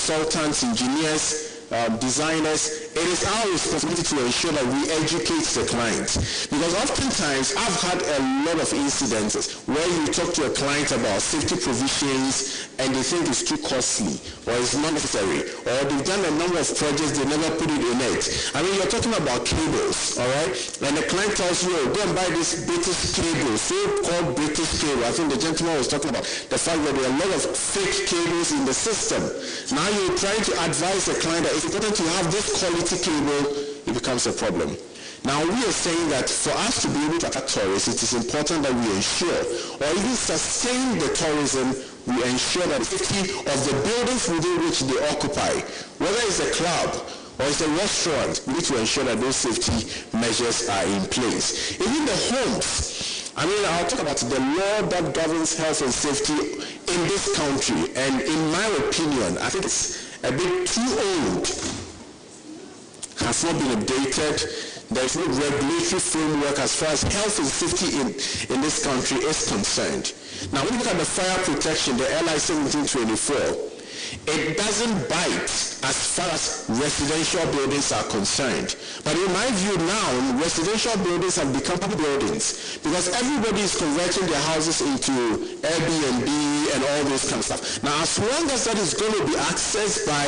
consultants, engineers, designers, it is our responsibility to ensure that we educate the client. Because oftentimes, I've had a lot of incidences where you talk to a client about safety provisions and they think it's too costly or it's not necessary, or they've done a number of projects, they never put it in it. I mean, you're talking about cables, all right? And the client tells you, oh, go and buy this British cable, so-called British cable. I think the gentleman was talking about the fact that there are a lot of fake cables in the system. Now you're trying to advise the client that it's important to have this quality cable, it becomes a problem. Now we are saying that for us to be able to attract tourists, it is important that we ensure, or even sustain the tourism, we ensure that the safety of the buildings within which they occupy, whether it's a club or it's a restaurant, we need to ensure that those safety measures are in place. Even the homes, I mean, I'll talk about the law that governs health and safety in this country, and in my opinion, I think it's a bit too old, has not been updated. There is no regulatory framework as far as health and safety in this country is concerned. Now, when you look at the fire protection, the LI 1724, it doesn't bite as far as residential buildings are concerned. But in my view now, residential buildings have become public buildings because everybody is converting their houses into Airbnb and all this kind of stuff. Now, as long as that is going to be accessed by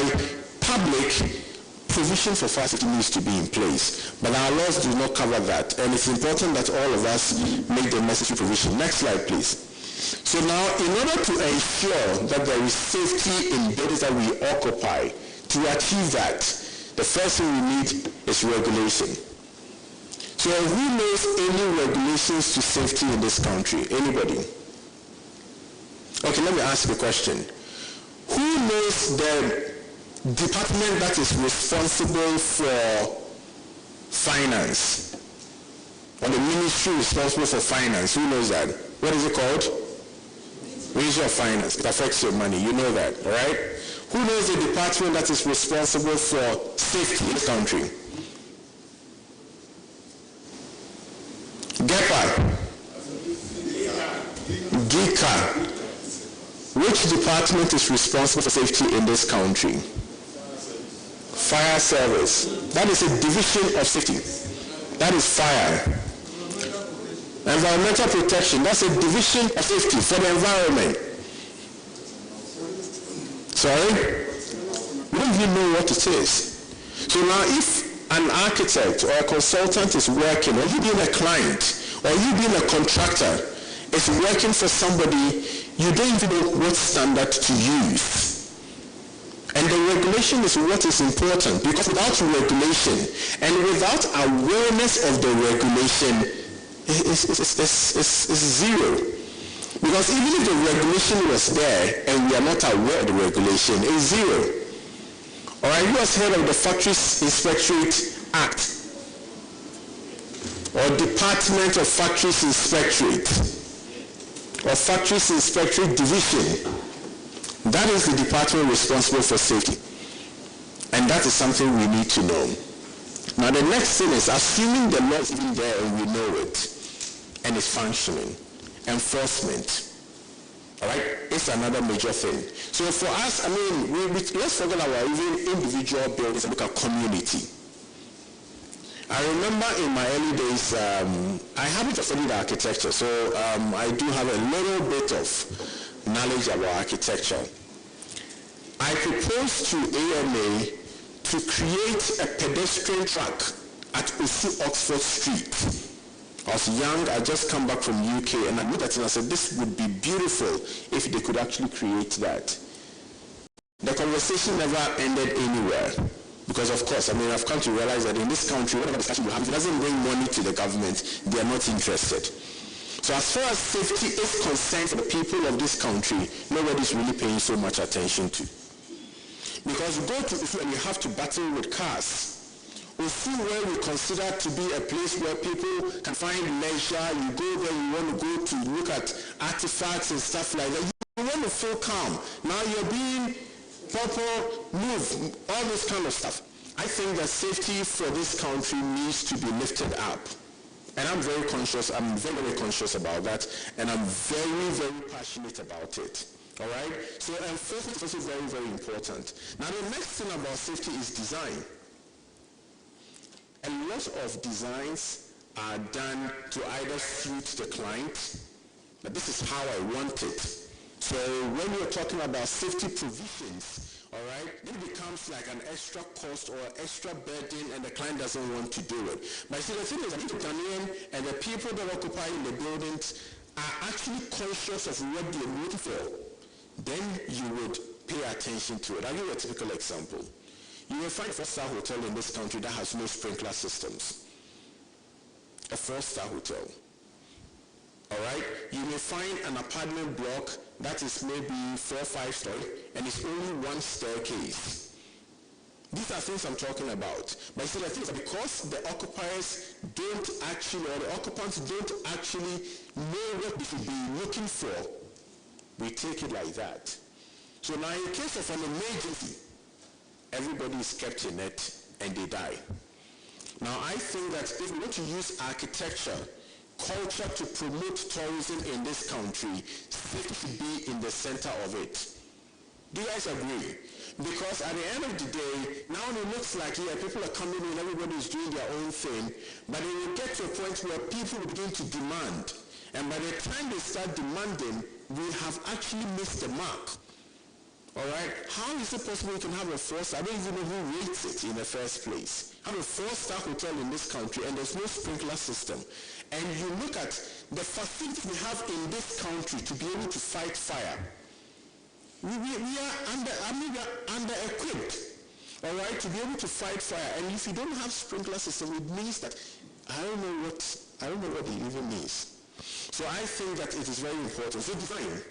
public, provision for fire safety needs to be in place. But our laws do not cover that. And it's important that all of us make the necessary provision. Next slide, please. So now, in order to ensure that there is safety in buildings that we occupy, to achieve that, the first thing we need is regulation. So who knows any regulations to safety in this country? Anybody? Okay, let me ask you a question. Who knows the department that is responsible for finance? Or the ministry responsible for finance? Who knows that? What is it called? Ministry of Finance. It affects your money. You know that, all right? Who knows the department that is responsible for safety in the country? GEPA. GICA. Which department is responsible for safety in this country? Fire service. That is a division of safety. That is fire. Environmental protection, that's a division of safety for the environment. Sorry? We don't even know what it is. So now if an architect or a consultant is working, or you being a client, or you being a contractor, is working for somebody, you don't even know what standard to use. And the regulation is what is important, because without regulation and without awareness of the regulation, it's zero. Because even if the regulation was there and we are not aware of the regulation, it's zero. Alright, who has heard of the Factories Inspectorate Act? Or Department of Factories Inspectorate? Or Factories Inspectorate Division? That is the department responsible for safety. And that is something we need to know. Now the next thing is, assuming the law is even there and we know it, and it's functioning, enforcement. All right, it's another major thing. So for us, I mean, let's forget about even individual buildings and look at community. I remember in my early days, I haven't studied architecture, so I do have a little bit of knowledge about architecture. I proposed to AMA to create a pedestrian track at Osu Oxford Street. I was young, I just come back from UK, and I looked at it and I said, this would be beautiful if they could actually create that. The conversation never ended anywhere. Because of course, I mean, I've come to realize that in this country, whatever discussion you have, if it doesn't bring money to the government, they are not interested. So as far as safety is concerned for the people of this country, nobody's really paying so much attention to. Because you go to Osu and you have to battle with cars. Osu, where we consider to be a place where people can find leisure, you go there, you want to go to look at artifacts and stuff like that. You want to feel calm. Now you're being purple, move, all this kind of stuff. I think that safety for this country needs to be lifted up. And I'm very conscious about that, and I'm very, very passionate about it. All right? So enforcement is also very, very important. Now the next thing about safety is design. A lot of designs are done to either suit the client, but this is how I want it. So when you're talking about safety provisions, all right, it becomes like an extra cost or extra burden, and the client doesn't want to do it. But see, the thing is, if the Ghanaian and the people that occupy in the buildings are actually conscious of what they're looking for, then you would pay attention to it. I'll give you a typical example. You will find a 4-star hotel in this country that has no sprinkler systems. A 4-star hotel. All right? You may find an apartment block that is maybe 4 or 5 story and it's only one staircase. These are things I'm talking about. But you see, the thing is because the occupiers don't actually, or the occupants don't actually know what they should be looking for, we take it like that. So now in case of an emergency, everybody is kept in it and they die. Now I think that if we want to use architecture, culture to promote tourism in this country, safety should be in the center of it. Do you guys agree? Because at the end of the day, now it looks like, yeah, people are coming in, everybody is doing their own thing, but it will get to a point where people will begin to demand. And by the time they start demanding, we have actually missed the mark. All right? How is it possible we can have a 4-star? I don't even know who rates it in the first place. Have a 4-star hotel in this country and there's no sprinkler system. And you look at the facilities we have in this country to be able to fight fire. We are under-equipped, all right, to be able to fight fire. And if you don't have sprinkler system, it means that I don't know what it even means. So I think that it is very important. So design.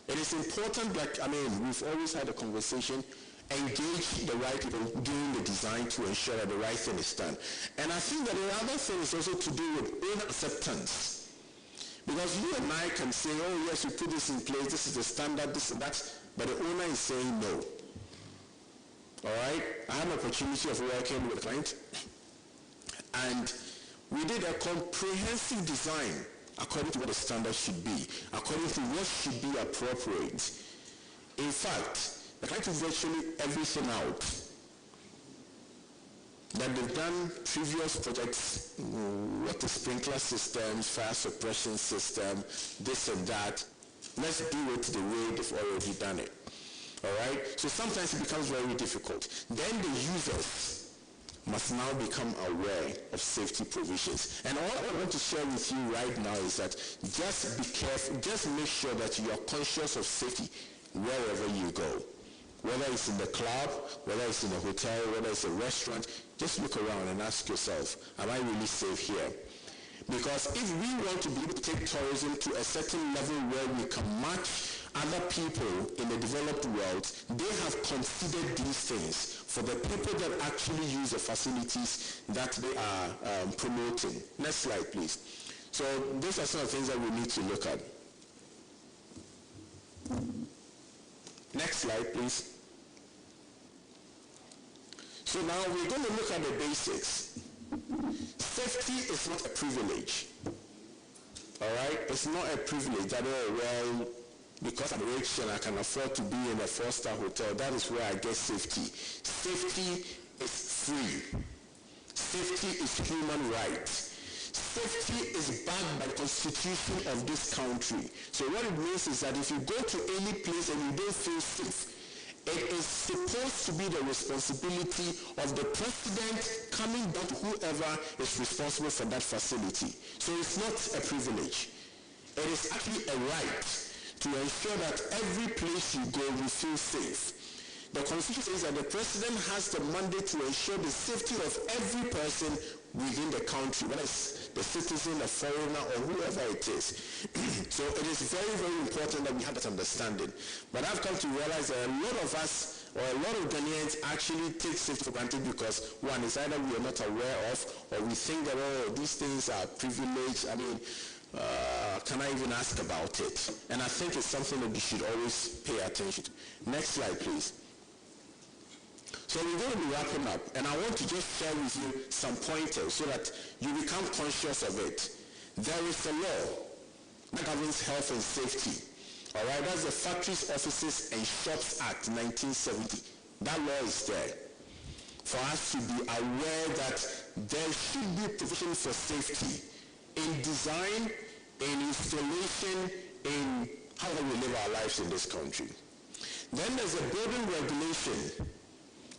It is important that, we've always had a conversation, engage the right people doing the design to ensure that the right thing is done. And I think that the other thing is also to do with owner acceptance. Because you and I can say, oh yes, we put this in place, this is the standard, this and that, but the owner is saying no. All right? I had an opportunity of working with a client, and we did a comprehensive design according to what the standard should be, according to what should be appropriate. In fact, the client took virtually everything out. That they've done previous projects, water sprinkler systems, fire suppression system, this and that. Let's do it the way they've already done it. All right? So sometimes it becomes very difficult. Then the users must now become aware of safety provisions. And all I want to share with you right now is that just be careful, just make sure that you are conscious of safety wherever you go. Whether it's in the club, whether it's in a hotel, whether it's a restaurant, just look around and ask yourself, am I really safe here? Because if we want to be able to take tourism to a certain level where we can match other people in the developed world, they have considered these things for the people that actually use the facilities that they are promoting. Next slide, please. So those are some of the things that we need to look at. Next slide, please. So now we're going to look at the basics. Safety is not a privilege. All right? It's not a privilege that, oh, well, because I'm rich and I can afford to be in a 4-star hotel, that is where I get safety. Safety is free. Safety is human right. Safety is backed by the Constitution of this country. So what it means is that if you go to any place and you don't feel safe, it is supposed to be the responsibility of the president coming down to whoever is responsible for that facility. So it's not a privilege. It is actually a right to ensure that every place you go you feel safe. The Constitution says that the president has the mandate to ensure the safety of every person within the country, whether it's the citizen, the foreigner, or whoever it is. So it is very, very important that we have that understanding. But I've come to realize that a lot of us, or a lot of Ghanaians, actually take safety for granted because, one, is either we are not aware of, or we think that, oh, these things are privileged. Can I even ask about it? And I think it's something that we should always pay attention to. Next slide, please. So we're going to be wrapping up, and I want to just share with you some pointers so that you become conscious of it. There is a law that governs health and safety, All right, that's the Factories, Offices and Shops Act 1970. That law is there for us to be aware that there should be provision for safety in design, in installation, in how we live our lives in this country. Then there's a building regulation.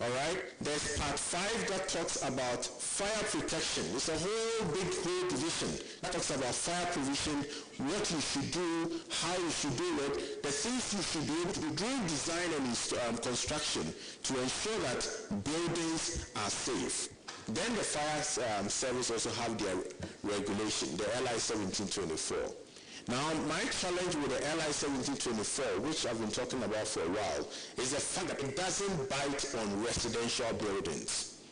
All right, there's part 5 that talks about fire protection. It's a whole division that talks about fire provision, what you should do, how you should do it, the things you should be able to do during design and construction to ensure that buildings are safe. Then the fire service also have their regulation, the LI 1724. Now, my challenge with the LI 1724, which I've been talking about for a while, is the fact that it doesn't bite on residential buildings.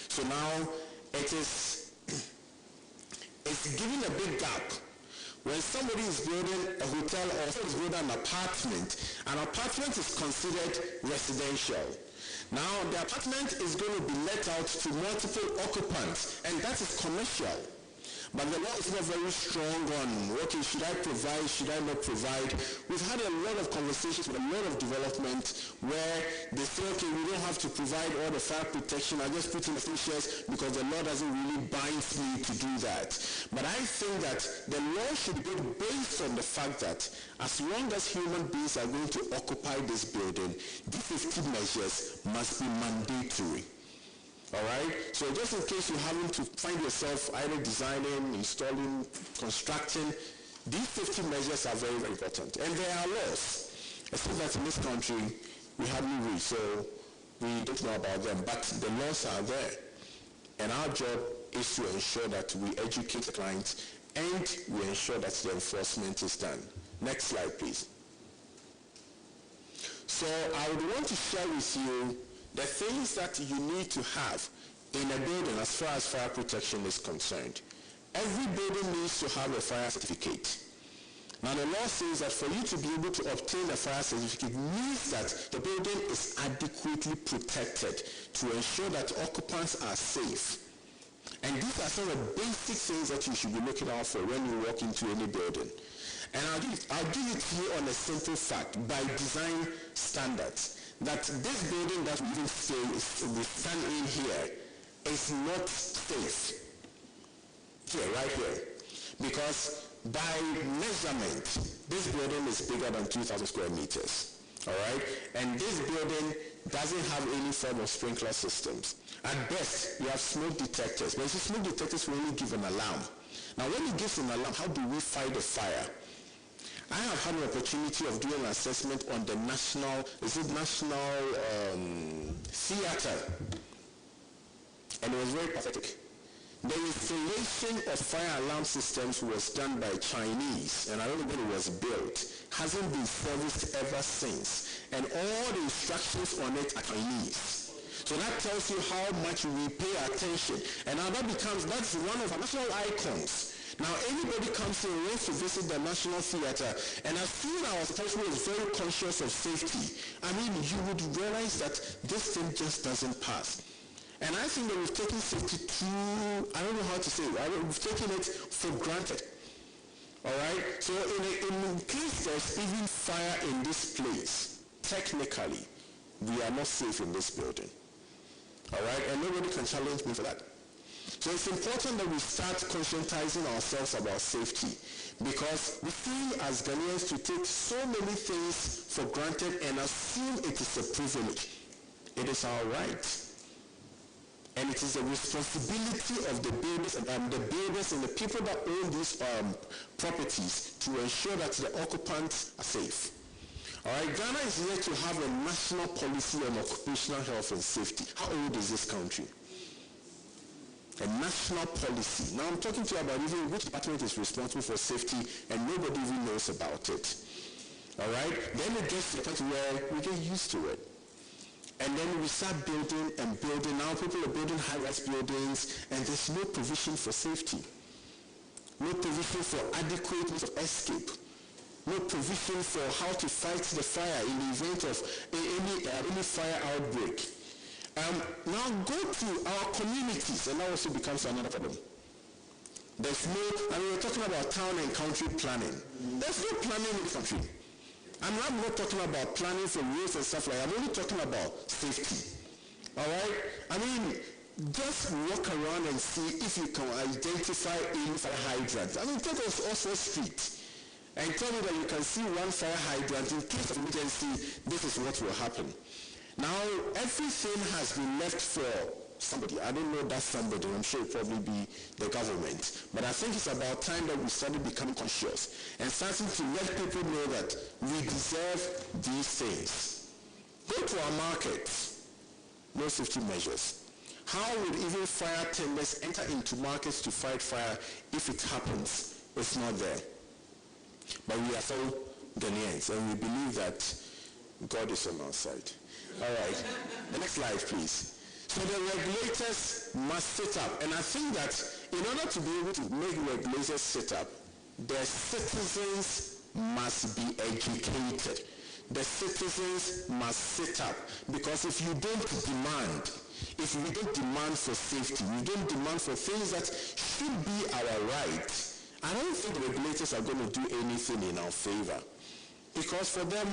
So now, it's giving a big gap. When somebody is building a hotel or is building an apartment is considered residential. Now, the apartment is going to be let out to multiple occupants, and that is commercial. But the law is not very strong on, okay, should I provide, should I not provide? We've had a lot of conversations with a lot of development where they say, okay, we don't have to provide all the fire protection. I just put in the features because the law doesn't really bind me to do that. But I think that the law should be based on the fact that as long as human beings are going to occupy this building, these safety measures must be mandatory. All right? So just in case you're having to find yourself either designing, installing, constructing, these safety measures are very, very important. And there are laws. Except that in this country, we have no rules, so we don't know about them. But the laws are there. And our job is to ensure that we educate the clients and we ensure that the enforcement is done. Next slide, please. So I would want to share with you the things that you need to have in a building as far as fire protection is concerned. Every building needs to have a fire certificate. Now the law says that for you to be able to obtain a fire certificate means that the building is adequately protected to ensure that occupants are safe. And these are some of the basic things that you should be looking out for when you walk into any building. And I'll give it to you on a simple fact by design standards, that this building that we stand in here is not safe. Here, right here. Because by measurement, this building is bigger than 2,000 square meters. All right? And this building doesn't have any form of sprinkler systems. At best, you have smoke detectors. But smoke detectors will only give an alarm. Now, when it gives an alarm, how do we fight a fire? I have had an opportunity of doing an assessment on the National Theatre, and it was very pathetic. The installation of fire alarm systems was done by Chinese, and I don't know when it was built. Hasn't been serviced ever since, and all the instructions on it are Chinese. So that tells you how much we pay attention, and now that's one of our national icons. Now, anybody comes in and wants to visit the National Theatre, and as soon as the person is very conscious of safety, I mean, you would realize that this thing just doesn't pass. And I think that we've taken safety I don't know how to say it, we've taken it for granted. All right? So in case there's even fire in this place, technically, we are not safe in this building. All right? And nobody can challenge me for that. So it's important that we start conscientizing ourselves about safety, because we seem as Ghanaians to take so many things for granted and assume it is a privilege. It is our right. And it is a responsibility of the builders and the people that own these properties to ensure that the occupants are safe. All right, Ghana is here to have a national policy on occupational health and safety. How old is this country? A national policy. Now I'm talking to you about even which department is responsible for safety, and nobody even knows about it. All right? Then it gets to the point where we get used to it. And then we start building and building. Now people are building high-rise buildings, and there's no provision for safety. No provision for adequate means of escape. No provision for how to fight the fire in the event of any fire outbreak. Now go to our communities, and that also becomes another problem. There's no, we're talking about town and country planning. There's no planning in the country. And I'm not talking about planning for roads and stuff like that. I'm only talking about safety. All right? I mean, just walk around and see if you can identify any fire hydrant. I mean, take us Oxford Street and tell me that you can see one fire hydrant. In case of emergency, this is what will happen. Now, everything has been left for somebody. I don't know that somebody. I'm sure it will probably be the government. But I think it's about time that we started becoming conscious and starting to let people know that we deserve these things. Go to our markets. No safety measures. How would even fire tenders enter into markets to fight fire if it happens? It's not there. But we are so Ghanaians, and we believe that God is on our side. All right. The next slide, please. So the regulators must sit up. And I think that in order to be able to make regulators sit up, the citizens must be educated. The citizens must sit up. Because if you don't demand, if we don't demand for safety, we don't demand for things that should be our right, I don't think the regulators are going to do anything in our favor. Because for them,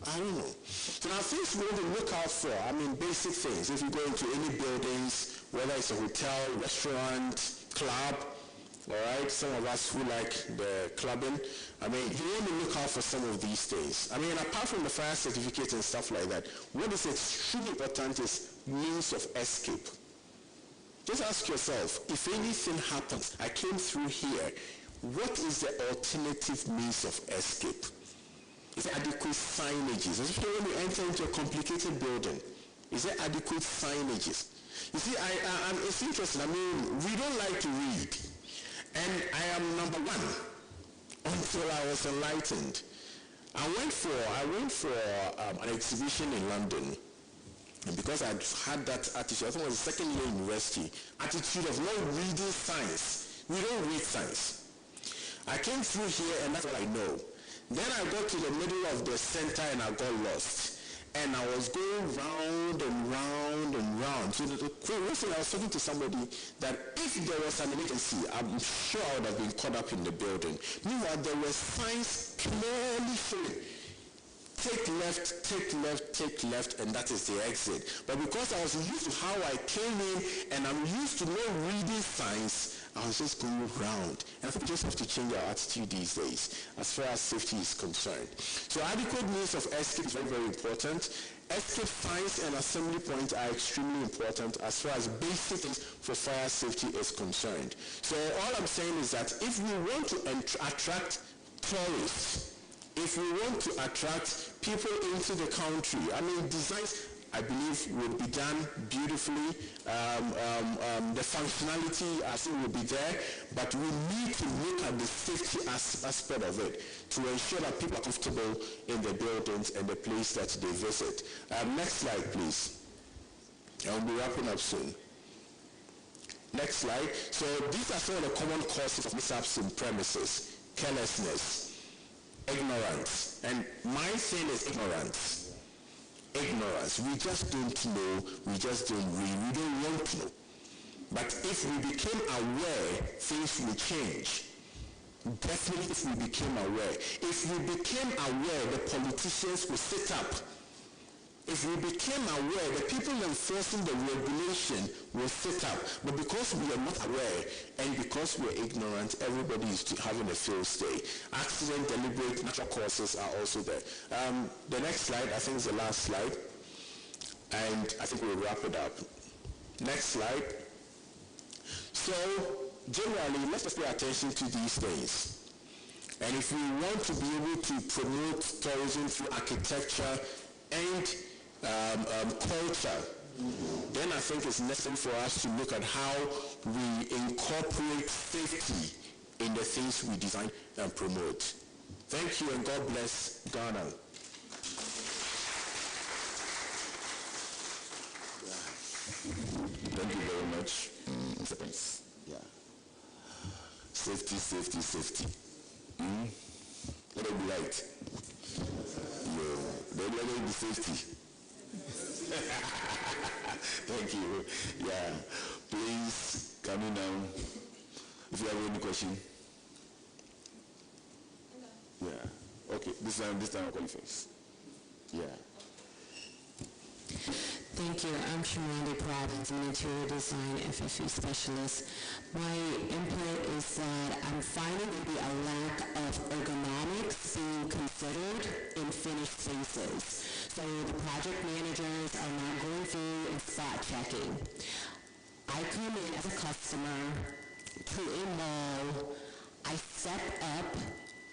I don't know. So now things we want to look out for, I mean basic things. If you go into any buildings, whether it's a hotel, restaurant, club, all right, some of us who like the clubbing, I mean, you want to look out for some of these things. I mean, apart from the fire certificate and stuff like that, what is extremely important is means of escape. Just ask yourself, if anything happens, I came through here, what is the alternative means of escape? Is there adequate signages? Especially when you enter into a complicated building, is there adequate signages? You see, it's interesting. I mean, we don't like to read. And I am number one until I was enlightened. I went for an exhibition in London. And because I had that attitude, I think it was the second year university, attitude of not reading science. We don't read science. I came through here and that's what I know. Then I got to the middle of the center and I got lost. And I was going round and round and round. So recently I was talking to somebody that if there was an emergency, I'm sure I would have been caught up in the building. Meanwhile, there was signs clearly showing, take left, take left, take left, and that is the exit. But because I was used to how I came in and I'm used to not reading signs, I was just going round. And I think we just have to change our attitude these days as far as safety is concerned. So adequate means of escape is very, very important. Escape signs and assembly points are extremely important as far as basic things for fire safety is concerned. So all I'm saying is that if we want to attract tourists, if we want to attract people into the country, I mean, designs, I believe, will be done beautifully. The functionality, I think, will be there, but we need to look at the safety aspect of it to ensure that people are comfortable in the buildings and the place that they visit. Next slide, please. I'll be wrapping up soon. Next slide. So these are some of the common causes of mishaps in premises: carelessness, ignorance, and my thing is ignorance. Ignorance. We just don't know, we just don't read, we don't want to know. But if we became aware, things will change. Definitely if we became aware. If we became aware, the politicians will sit up. If we became aware, the people enforcing the regulation will sit up. But because we are not aware and because we are ignorant, everybody is having a field day. Accident, deliberate, natural causes are also there. The next slide, I think is the last slide. And I think we'll wrap it up. Next slide. So, generally, let's just pay attention to these things. And if we want to be able to promote tourism through architecture and culture, then I think it's necessary for us to look at how we incorporate safety in the things we design and promote. Thank you, and God bless Ghana. Thank you very much, Mr. Prince. Yeah. Safety, safety, safety. Let it be right. Let it be safety. Thank you. Yeah. Please, coming down. If you have any question. Yeah. Okay, this time I'll call you first. Yeah. Thank you. I'm Shamandi Providence, an interior design FFE specialist. My input is that I'm finding to be a lack of ergonomics being considered in finished spaces. So the project managers are not going through and spot checking. I come in as a customer to a mall. I step up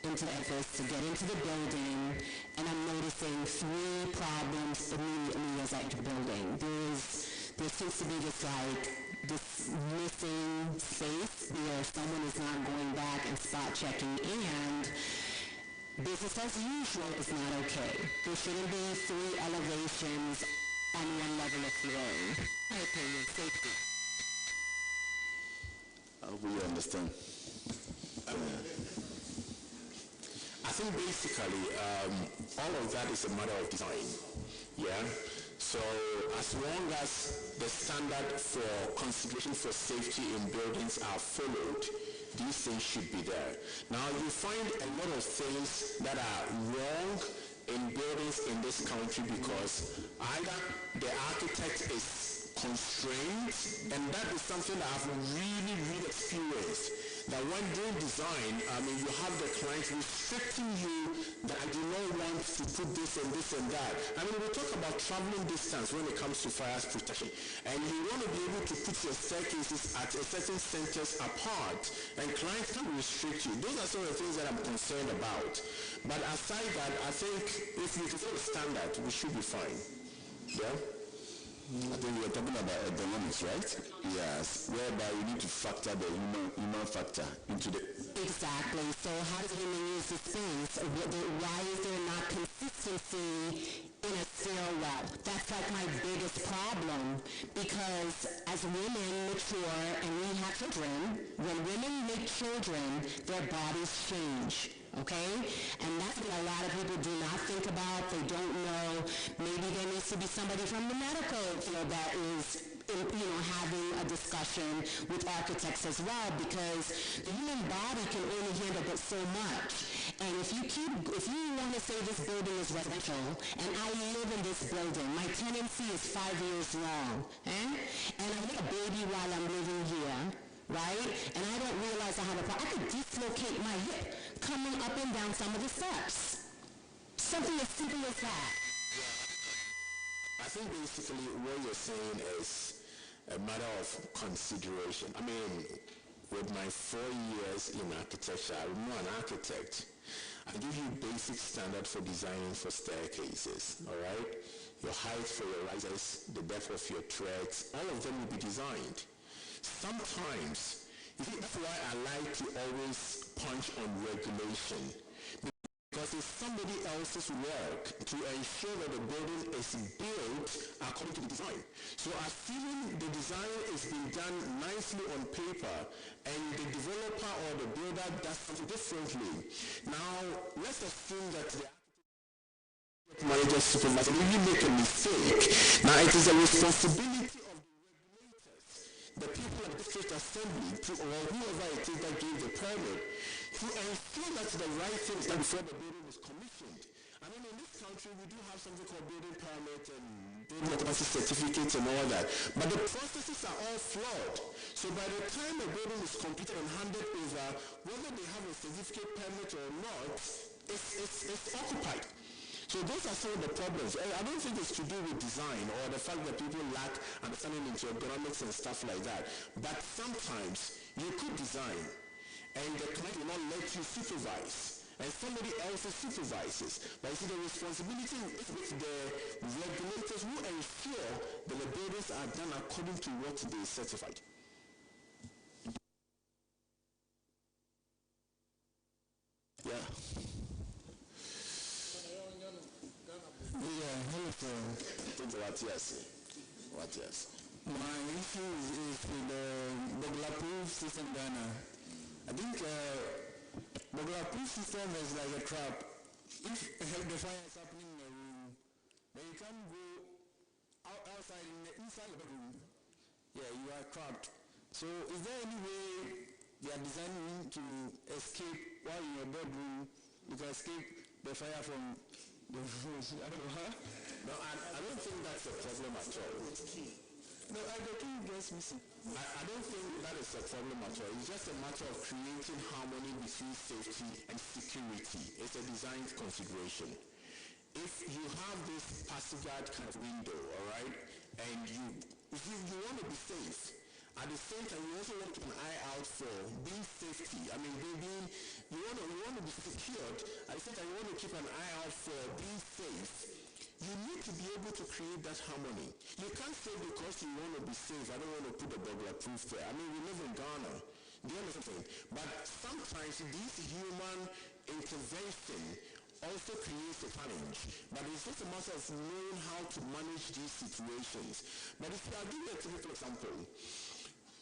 into the office to get into the building, and I'm noticing three problems immediately as I enter the building. There seems to be this missing space where someone is not going back and spot checking, and business as usual is not okay. There shouldn't be three elevations on one level of floor. My opinion, safety. I hope you understand. I think basically all of that is a matter of design. Yeah. So as long as the standard for consideration for safety in buildings are followed, these things should be there. Now you find a lot of things that are wrong in buildings in this country because either the architect is constrained, and that is something that I've really experienced. That when doing design, you have the client restricting you that I do not want to put this and that. We talk about traveling distance when it comes to fire protection, and you want to be able to put your staircases at a certain centers apart, and clients can restrict you. Those are some of the things that I'm concerned about. But aside that, I think if you follow the standard, we should be fine. Yeah? I think we are talking about ergonomics, right? Yes, whereby we need to factor the human factor into the... Exactly. So how does human use the space? Why is there not consistency in a stairwell? That's like my biggest problem, because as women mature and we have children, when women make children, their bodies change. Okay? And that's what a lot of people do not think about. They don't know. Maybe there needs to be somebody from the medical field that is having a discussion with architects as well, because the human body can only handle but so much. And if you want to say this building is residential, and I live in this building, my tenancy is 5 years long, and I make a baby while I'm living here, right? And I don't realize I have a problem. I could dislocate my hip coming up and down some of the steps. Something as simple as that. I think basically what you're saying is a matter of consideration. With my 4 years in architecture, I'm not an architect. I give you basic standard for designing for staircases, all right? Your height for your risers, the depth of your treads, all of them will be designed. Sometimes, that's why I like to always punch on regulation. Because it's somebody else's work to ensure that the building is built according to the design. So assuming the design is being done nicely on paper and the developer or the builder does something differently. Now, let's assume that the manager supervisor really make a mistake. Now, it is a responsibility of the people at the district assembly or whoever it is that gave the permit to ensure that the right thing is done before the building is commissioned. In this country we do have something called building permit and building occupancy certificates and all that, but the processes are all flawed. So by the time a building is completed and handed over, whether they have a certificate permit or not, it's occupied. So those are some of the problems. I don't think it's to do with design or the fact that people lack understanding into ergonomics and stuff like that. But sometimes you could design and the client will not let you supervise, and somebody else supervises. But you see, the responsibility is with the regulators who ensure that the buildings are done according to what they certified. Yeah. What yes? My issue is with the burglar-proof system Ghana. I think burglar-proof system is like a trap. If the fire is happening in a room, then you can't go outside inside the bedroom. Yeah, you are trapped. So is there any way they are designing to escape while in your bedroom? You can escape the fire from the I don't know, huh? No, I don't think that's a problem at all. No, the key gets missing. I don't think that is a problem at all. It's just a matter of creating harmony between safety and security. It's a design consideration. If you have this passive guard kind of window, all right, and you want to be safe, at the same time you also want to keep an eye out for being safety. I mean, you want to be secured. At the same time you want to keep an eye out for being safe. You need to be able to create that harmony. You can't say because you want to be safe, I don't want to put a burglar proof there. I mean, we live in Ghana. Do you understand? But sometimes this human intervention also creates a challenge. But it's just a matter of knowing how to manage these situations. But if you are doing a typical example,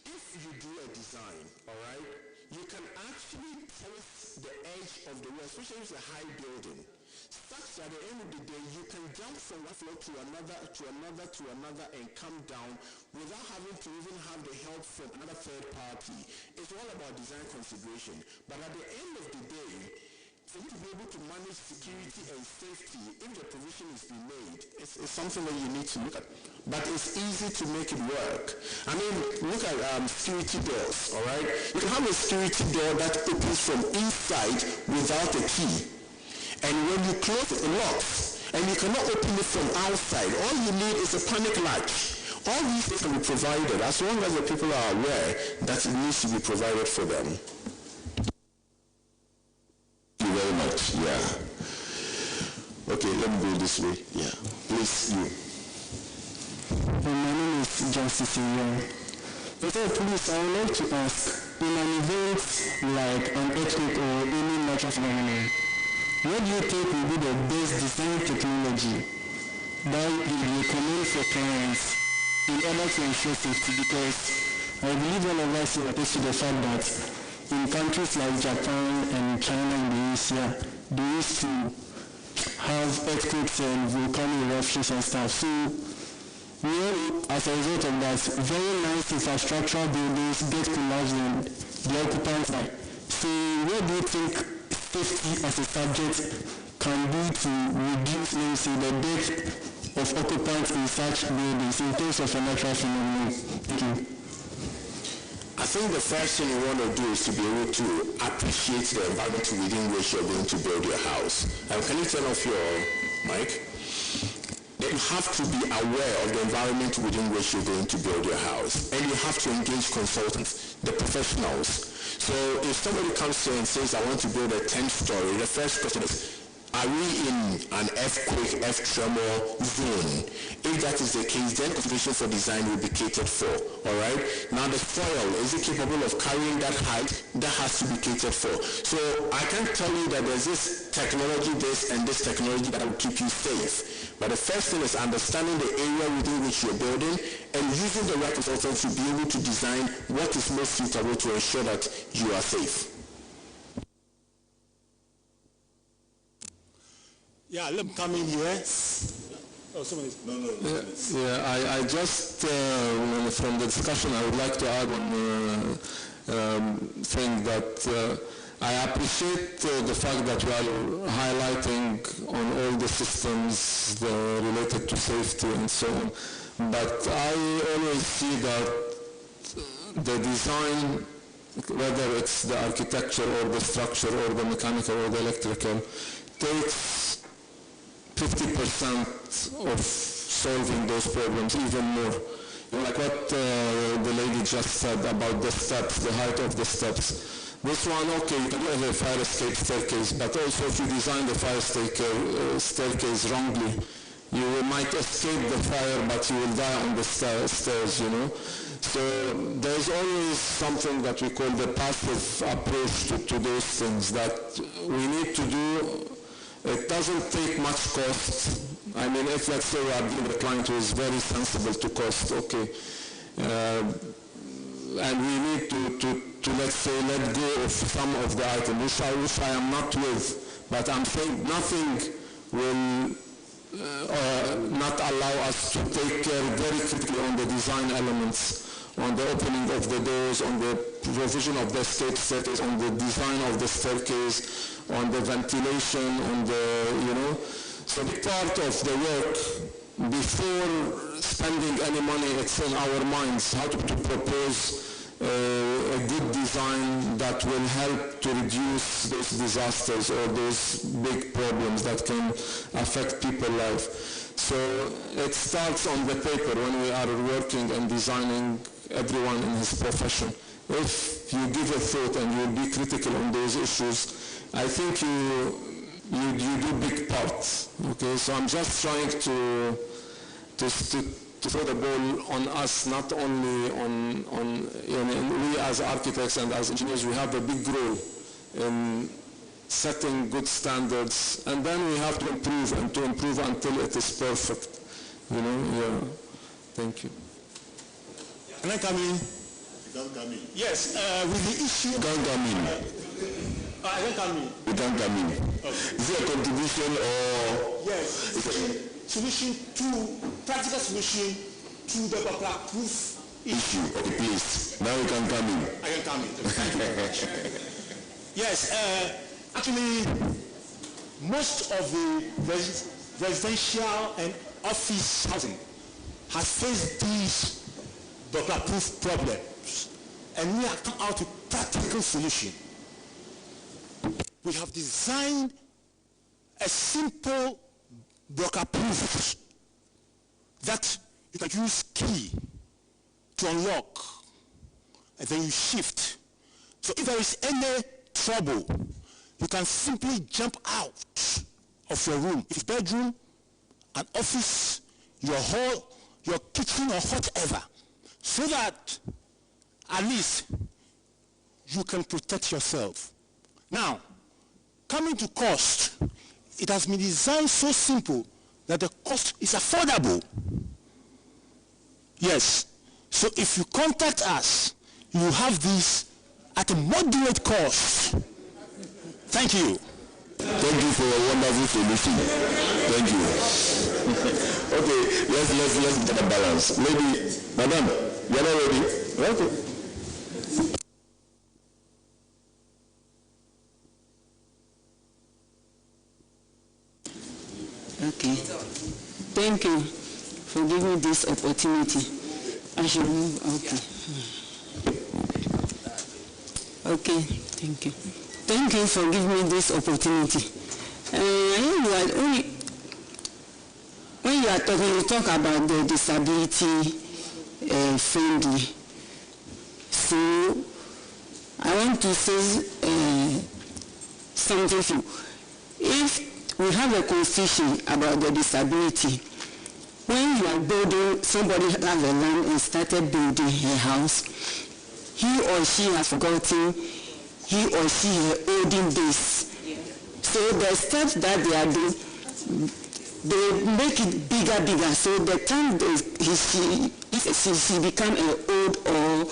if you do a design, all right, you can actually test the edge of the wall, especially if it's a high building, such that at the end of the day, you can jump from one floor to another and come down without having to even have the help from another third party. It's all about design consideration. But at the end of the day, for you to be able to manage security and safety, if the provision is being made, it's something that you need to look at. But it's easy to make it work. I mean, look at security doors, all right? You can have a security door that opens from inside without a key. And when you close it, it locks. And you cannot open it from outside. All you need is a panic latch. All these things can be provided as long as the people are aware that it needs to be provided for them. Thank you very much. Yeah. Okay, let me go this way. Yeah. Please, you. My name is Justice Ian. Please, I would like to ask, in an event like an earthquake or any natural phenomenon, what do you think will be the best design technology that you recommend for clients in order to ensure safety? Because I believe all of us attest to the fact that in countries like Japan and China and Indonesia, they used to have earthquakes and volcanic eruptions and stuff. So, as a result of that, very nice infrastructural buildings get collapsed and the occupants die. So, what do you think safety as a subject can do to reduce, let me say, the death of occupants in such buildings in terms of a natural phenomenon? Thank you. I think the first thing you want to do is to be able to appreciate the environment within which you're going to build your house. Can you turn off your mic? You have to be aware of the environment within which you're going to build your house. And you have to engage consultants, the professionals. So if somebody comes to you and says, I want to build a 10-story, the first question is, are we in an earthquake, tremor zone? If that is the case, then consideration for design will be catered for, all right? Now the soil, is it capable of carrying that height? That has to be catered for. So I can't tell you that there's this technology, this and this technology that will keep you safe. But the first thing is understanding the area within which you're building and using the right consultants to be able to design what is most suitable to ensure that you are safe. Yeah, let me come in here. Oh, somebody. Yeah, I just, from the discussion, I would like to add one thing that I appreciate the fact that we are highlighting on all the systems related to safety and so on. But I always see that the design, whether it's the architecture or the structure or the mechanical or the electrical, takes 50% of solving those problems, even more. Like what the lady just said about the steps, the height of the steps. This one, okay, you can have a fire escape staircase, but also if you design the fire staircase wrongly, you might escape the fire, but you will die on the stairs, you know. So there's always something that we call the passive approach to those things that we need to do. It doesn't take much cost. I mean, if let's say we are dealing with a client who is very sensible to cost, okay, and we need to let's say let go of some of the items, which I am not with, but I'm saying nothing will not allow us to take care very quickly on the design elements on the opening of the doors, on the provision of the staircase, on the design of the staircase, on the ventilation, on the, So big part of the work, before spending any money, it's in our minds how to propose a good design that will help to reduce those disasters or those big problems that can affect people's life. So it starts on the paper when we are working and designing, everyone in his profession. If you give a thought and you will be critical on those issues, I think you do big parts. Okay, so I'm just trying to throw the ball on us, not only on we as architects and as engineers, we have a big role in setting good standards, and then we have to improve and to improve until it is perfect. Yeah. Thank you. Can I come in? You can't come in. Yes, with the issue. You can't come in. I can come in. You can't come in. Okay. Is it a contribution or? Yes. Solution to practical solution to the burglar-proof Issue. Okay, please. Now you can come in. I can come in. Thank you very much. Yes, actually, most of the residential and office housing has faced these burglar-proof problems, and we have come out with practical solution. We have designed a simple burglar-proof that you can use key to unlock, and then you shift. So if there is any trouble, you can simply jump out of your room. If it's bedroom, an office, your hall, your kitchen, or whatever, so that at least you can protect yourself. Now, coming to cost, it has been designed so simple that the cost is affordable. Yes. So if you contact us, you will have this at a moderate cost. Thank you. Thank you for a wonderful solution. Thank you. Okay, let's get a balance. Maybe, madam, you're not ready? Okay. Okay. Thank you for giving me this opportunity. I should move. Okay. Okay. Thank you. Thank you for giving me this opportunity. When you are talking, you talk about the disability friendly. So I want to say something to you. If we have a constitution about the disability, when you are building, somebody has a land and started building a house, he or she has forgotten he or she her olden days. So the steps that they are doing, they make it bigger. So the time she become an old or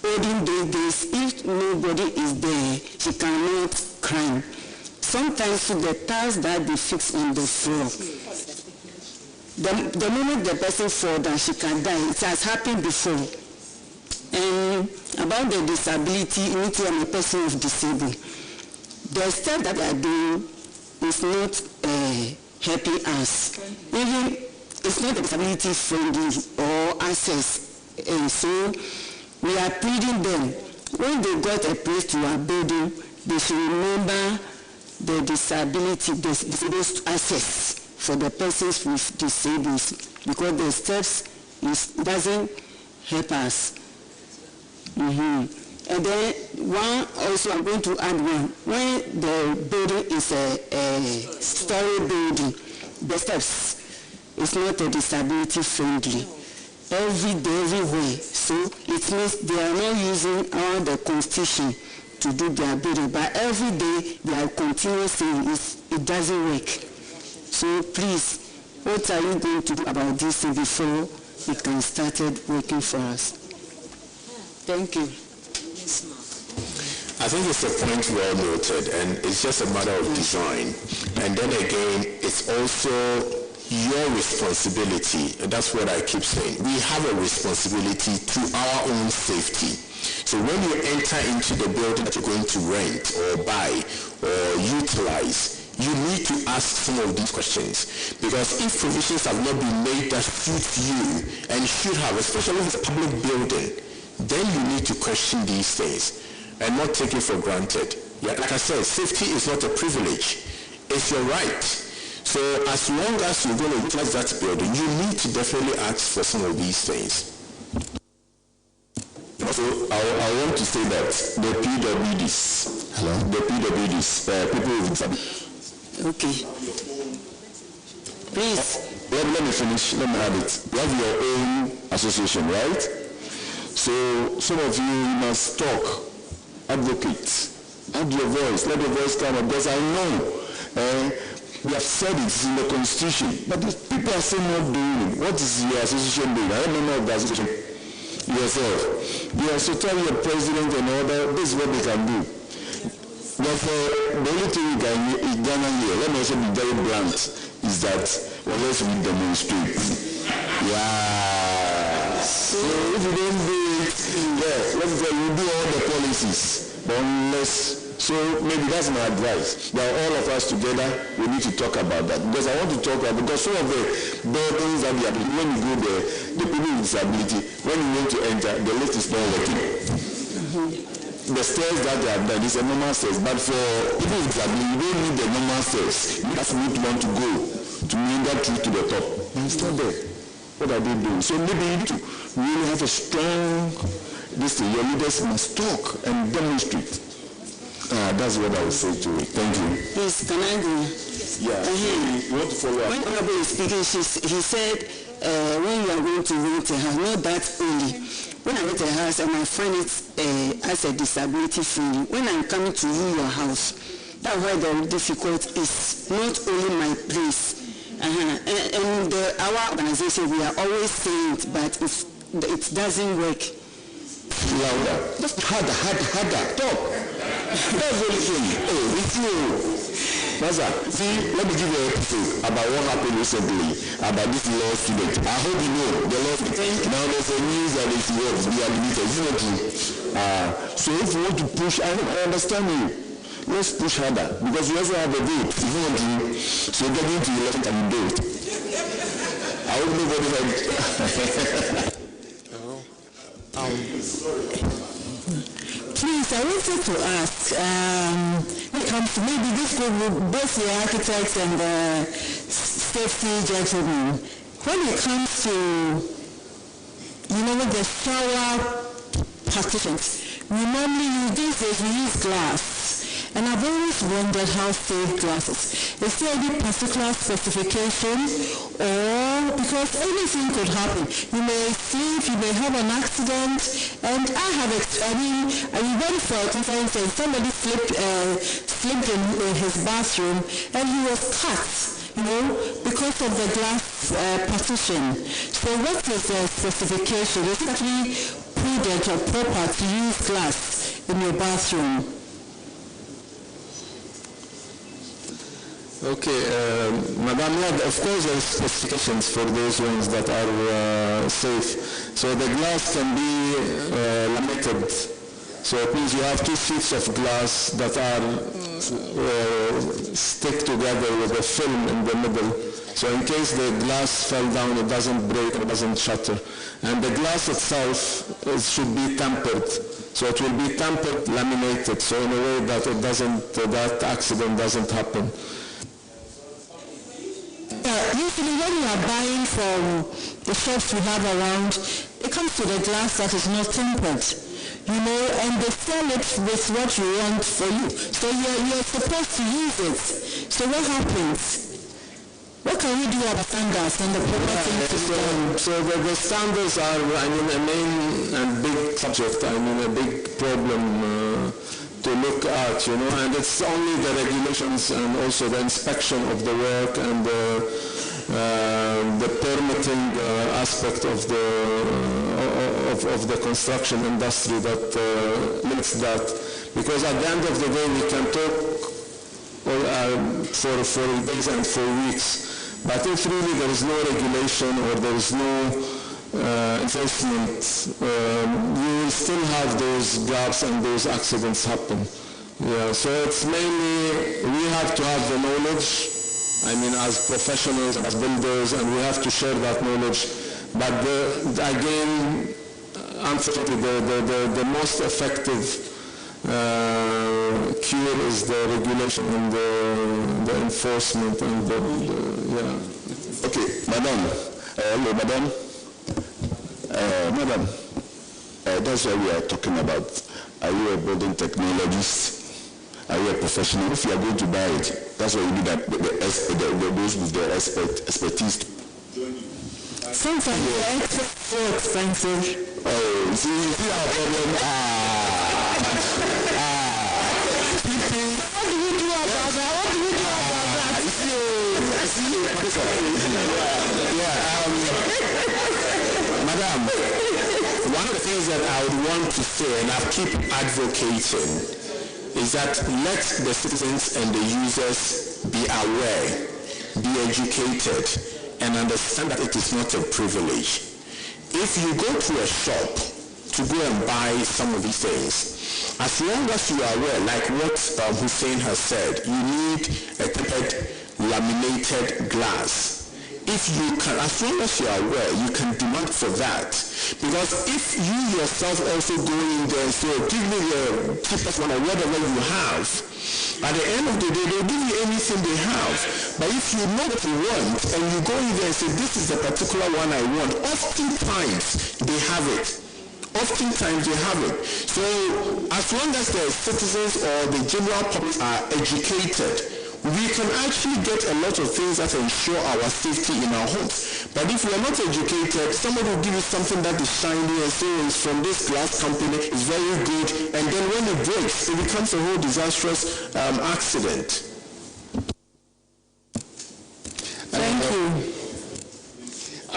olden days, if nobody is there, she cannot climb. Sometimes the tiles that they fix on the floor, the moment the person falls down, she can die. It has happened before. And about the disability, if you are a person who is disabled, the step that they are doing is not helping us. Even it's not disability friendly or access. And so we are pleading them, when they got a place to our building, they should remember the disability, the disabled access for the persons with disabilities, because the steps doesn't help us. And then one also, I'm going to add one. When the building is a story building, the steps is not a disability friendly. Every day, everywhere. So it means they are not using all the constitution to do their building, but every day they are continuously saying it doesn't work. So please, what are you going to do about this before it can start working for us? Thank you. I think it's a point well noted, and it's just a matter of design. And then again, it's also your responsibility. That's what I keep saying. We have a responsibility to our own safety. So when you enter into the building that you're going to rent or buy or utilize, you need to ask some of these questions. Because if provisions have not been made that suit you and should have, especially if it's a public building, then you need to question these things and not take it for granted. Yeah, like I said, safety is not a privilege. It's your right. So as long as you're going to utilize that building, you need to definitely ask for some of these things. Also, I want to say that the PWDs, the PWDs, people with disabilities. Okay. Please. Let me finish. Let me add it. You have your own association, right? So some of you must talk, advocate, add your voice, let your voice come up. Because I know we have said it's in the constitution, but these people are still not doing it. What is your association doing? I don't know of the association yourself. You also tell your president and all that, this is what they can do. But the only thing we can is Ghana here, let me also be very blunt, is that unless we demonstrate. Yeah. So if you don't do it, let me tell you, do all the policies, but unless. So maybe that's my advice. That all of us together, we need to talk about that. Because I want to talk about, because some of the buildings that we are, when you go there, the people with disability, when you want to enter, the lift is not working. The stairs that they have done is a normal stairs, but for people with disability, you don't need the normal stairs. You just need one to go to meander through to the top. And it's not there. What are they doing? So maybe you need to really have a strong, this thing. Your leaders must talk and demonstrate. That's what I would say to it. Thank you. Please, can I go? Yeah. You want to follow up? When Honorable is speaking, he said when you are going to rent a house, not that only. When I rent a house and I find it as a disability friendly, when I'm coming to view your house, that's why the difficult is not only my place. And our organization, we are always saying it, but it doesn't work. Louder. Just harder. Talk. That's the thing. Oh, it's you. Master, see, let me give you an episode about what happened recently about this law student. I hope you know the law student. Now there's a news that it's work, we are limited, isn't it? So if you want to push, I understand you. Let's push harder, because we also have a vote, isn't it? So get into the election and do it. I hope nobody heard. Please, I wanted to ask, when it comes to maybe this group, both the architects and the safety gentlemen, when it comes to, with the shower partitions, we normally use, these days we use glass. And I've always wondered how safe glass is. Is there any particular specification, or because anything could happen? You may slip, you may have an accident, and we went for a conference and somebody slipped in his bathroom and he was cut, because of the glass partition. So what is the specification? Is it actually prudent or proper to use glass in your bathroom? Okay, Madam, of course there are specifications for those ones that are safe. So the glass can be laminated. So it means you have two sheets of glass that are stick together with a film in the middle. So in case the glass fell down, it doesn't break, it doesn't shatter. And the glass itself should be tempered. So it will be tempered, laminated, so in a way that that accident doesn't happen. Usually when you are buying from the shops you have around, it comes to the glass that is not tempered, and they sell it with what you want for you. So you're supposed to use it. So what happens? What can we do about standards and the proper thing to be done? So the standards are, a main and big subject, a big problem to look at, and it's only the regulations and also the inspection of the work and the permitting aspect of the construction industry that limits that. Because at the end of the day, we can talk for days and for weeks, But if really there is no regulation or there is no enforcement, you will still have those gaps and those accidents happen. Yeah, so it's mainly, we have to have the knowledge, I mean, as professionals, as builders, and we have to share that knowledge. But again, unfortunately, the most effective cure is the regulation and the enforcement and yeah. Okay, madam. Hello, madam. Madam, that's what we are talking about. Are you a building technologist? Are you a professional? If you are going to buy it, that's what you need, that those with the expertise. Sometimes the experts are so expensive. Oh, see our problem. What do we do about that? What do we do about that? Madam, one of the things that I would want to say, and I keep advocating, is that let the citizens and the users be aware, be educated, and understand that it is not a privilege. If you go to a shop to go and buy some of these things, as long as you are aware, like what Hussein has said, you need a tapered laminated glass. If you can, as long as you are aware, you can demand for that. Because if you yourself also go in there and say, give me the cheapest one or whatever you have, at the end of the day, they'll give you anything they have. But if you know what you want, and you go in there and say, this is the particular one I want, oftentimes they have it. Oftentimes they have it. So as long as the citizens or the general public are educated, we can actually get a lot of things that ensure our safety in our homes. But if we are not educated, somebody will give you something that is shiny and say it's from this glass company, it's very good, and then when it breaks, it becomes a whole disastrous accident. Thank you.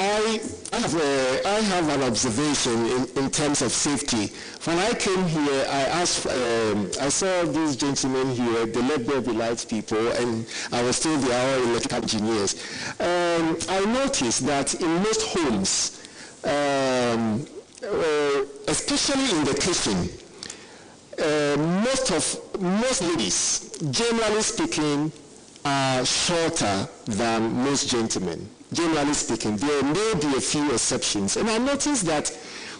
I have an observation in terms of safety. When I came here, I saw these gentlemen here, the Ledbury Lights people, and I was told they are all electrical engineers. I noticed that in most homes, especially in the kitchen, most ladies, generally speaking, are shorter than most gentlemen. Generally speaking, there may be a few exceptions. And I noticed that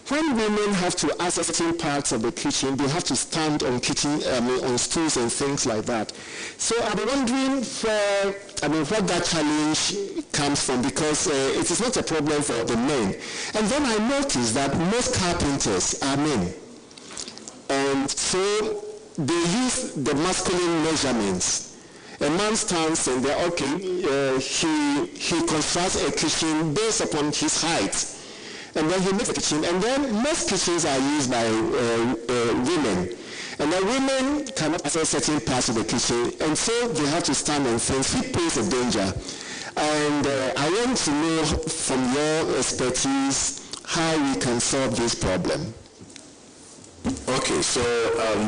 when women have to access certain parts of the kitchen, they have to stand on on stools and things like that. So I'm wondering what that challenge comes from, because it is not a problem for the men. And then I noticed that most carpenters are men. And so they use the masculine measurements. A man stands and he constructs a kitchen based upon his height. And then he makes a kitchen. And then most kitchens are used by women. And then women cannot access certain parts of the kitchen. And so they have to stand on things which pose a danger. And I want to know from your expertise how we can solve this problem. Okay, so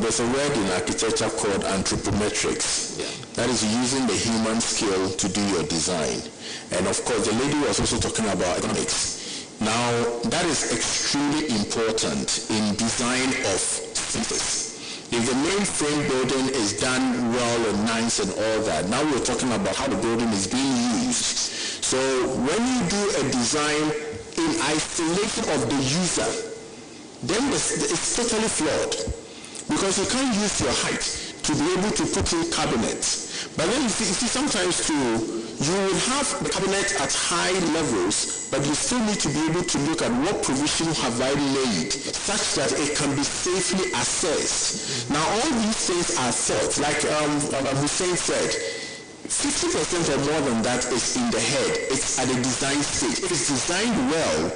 there's a word in architecture called anthropometrics. Yeah. That is using the human skill to do your design. And of course, the lady was also talking about economics. Now, that is extremely important in design of spaces. If the main frame building is done well and nice and all that, now we're talking about how the building is being used. So when you do a design in isolation of the user, then it's totally flawed, because you can't use your height to be able to put in cabinets. But then you see sometimes too, you will have the cabinet at high levels, but you still need to be able to look at what provision have I made such that it can be safely accessed. Now all these things are thought, like Hussein said, 50% or more than that is in the head. It's at the design stage. If it's designed well,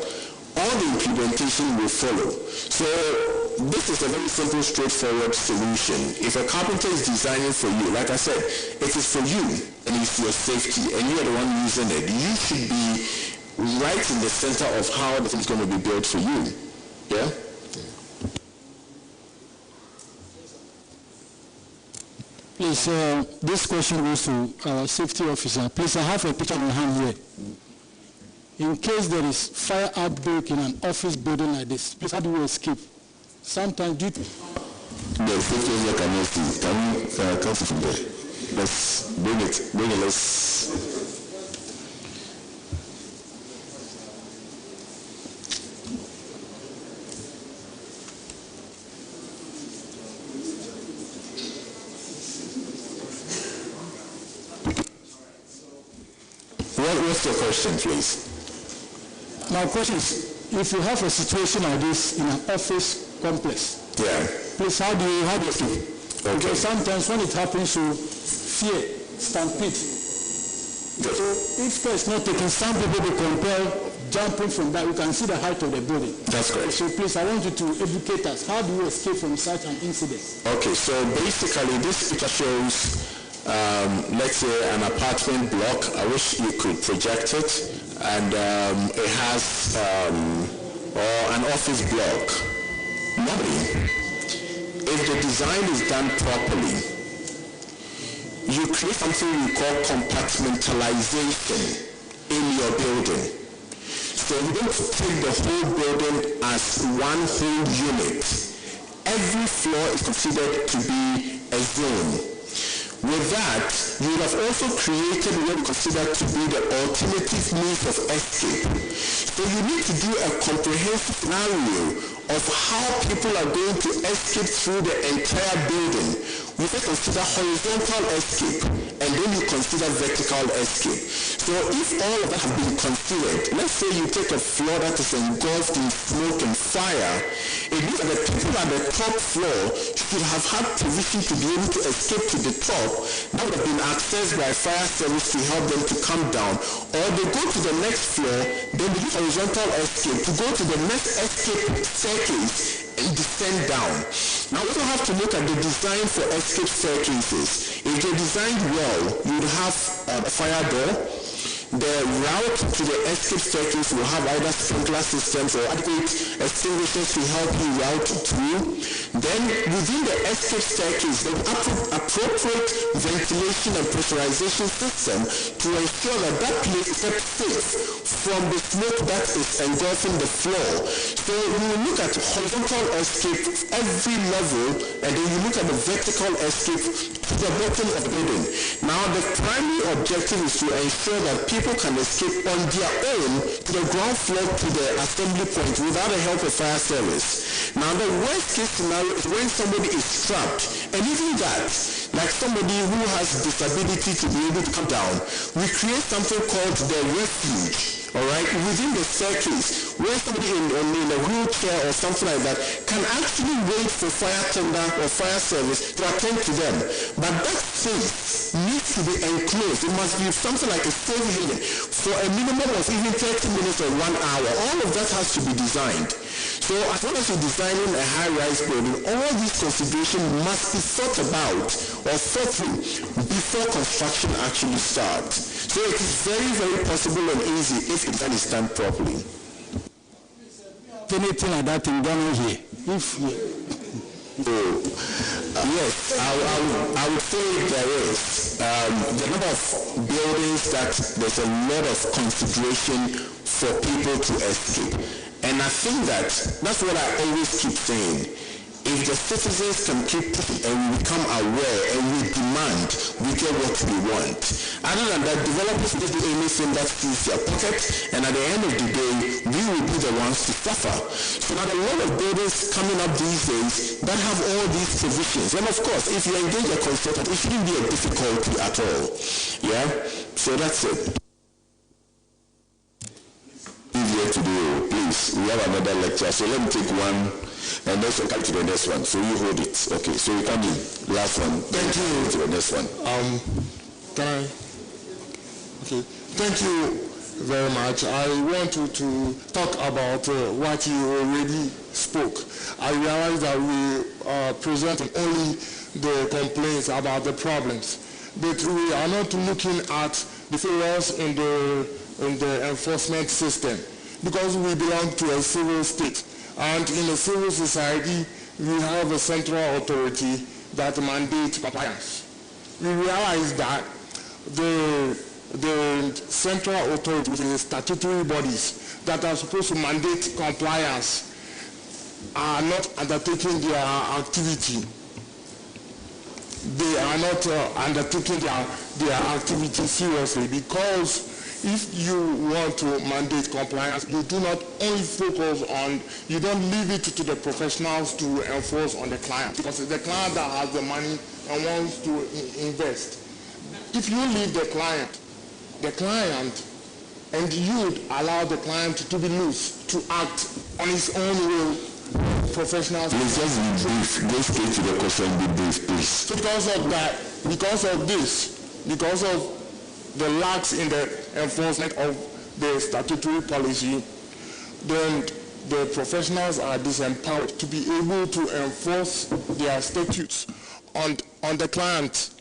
all the implementation will follow. So this is a very simple, straightforward solution. If a carpenter is designing for you, like I said, it is for you and it's your safety, and you are the one using it. You should be right in the center of how the thing is going to be built for you. Yeah? Please, this question goes to our safety officer. Please, I have a picture in hand here. In case there is fire outbreak in an office building like this, please, how do you escape? Sometimes due to... The safety officer cannot see. Can we come from there? Let's bring it, let's... What's your question, please? My question is, if you have a situation like this in an office complex, yeah, please, how do you escape? Okay. Because sometimes when it happens, you fear, stampede. So if care is not taken, some people will compel jumping from that. You can see the height of the building. That's correct. So please, I want you to educate us. How do you escape from such an incident? Okay, so basically this picture shows let's say an apartment block. I wish you could project it, and it has or an office block. Normally, if the design is done properly, you create something we call compartmentalization in your building. So you don't take the whole building as one whole unit. Every floor is considered to be a zone. With that, you would have also created what you consider to be the alternative means of escape. So you need to do a comprehensive scenario of how people are going to escape through the entire building. We first consider horizontal escape, and then you consider vertical escape. So if all of that have been considered, let's say you take a floor that is engulfed in smoke and fire, it means that the people at the top floor should have had provision to be able to escape to the top. That would have been accessed by fire service to help them to come down. Or they go to the next floor, then they do horizontal escape to go to the next escape staircase and descend down. Now we also have to look at the design for escape staircases. If they're designed well, you would have a fire door. The route to the escape staircase will have either sprinkler systems or adequate extinguishers to help you route through. Then within the escape staircase, the appropriate ventilation and pressurization system to ensure that that place is kept safe from the smoke that is engulfing the floor. So you will look at horizontal escape every level, and then you look at the vertical escape to the bottom of the building. Now the primary objective is to ensure that people can escape on their own to the ground floor to the assembly point without the help of fire service. Now the worst case scenario is when somebody is trapped, and even that, like somebody who has disability to be able to come down, we create something called the refuge. Alright, within the staircase, where somebody in a wheelchair or something like that can actually wait for fire tender or fire service to attend to them. But that space needs to be enclosed. It must be something like a safe haven for a minimum of even 30 minutes or 1 hour. All of that has to be designed. So as long as you're designing a high-rise building, all these considerations must be thought about or thought through before construction actually starts. So it is very, very possible and easy if it is done properly. Anything like that in Ghana here? Yes, I would say there is. The number of buildings that there's a lot of consideration for people to escape. And I think that's what I always keep saying. If the citizens can keep pushing and we become aware and we demand, we get what we want. Other than that, developers will do anything that suits their pocket, and at the end of the day, we will be the ones to suffer. So now there are a lot of buildings coming up these days that have all these provisions. And of course, if you engage a consultant, it shouldn't be a difficulty at all. Yeah? So that's it. Easier to do, please. We have another lecture, so let me take one. And then we'll come to the next one. So you hold it. Okay, so you come in. Last one. Thank you. To the next one. Can I? Okay. Thank you very much. I want you to talk about what you already spoke. I realize that we are presenting only the complaints about the problems, but we are not looking at the failures in the enforcement system, because we belong to a civil state. And in a civil society, we have a central authority that mandates compliance. we realized that the central authorities, the statutory bodies that are supposed to mandate compliance, are not undertaking their activity. They are not undertaking their activity seriously, because if you want to mandate compliance, you do not only focus on, you don't leave it to the professionals to enforce on the client, because it's the client that has the money and wants to invest. If you leave the client, and you allow the client to be loose, to act on his own will, professionals... Please just be brief. Go straight to the question, be brief, please. Because of that, because of the lacks in the enforcement of the statutory policy, then the professionals are disempowered to be able to enforce their statutes on the client.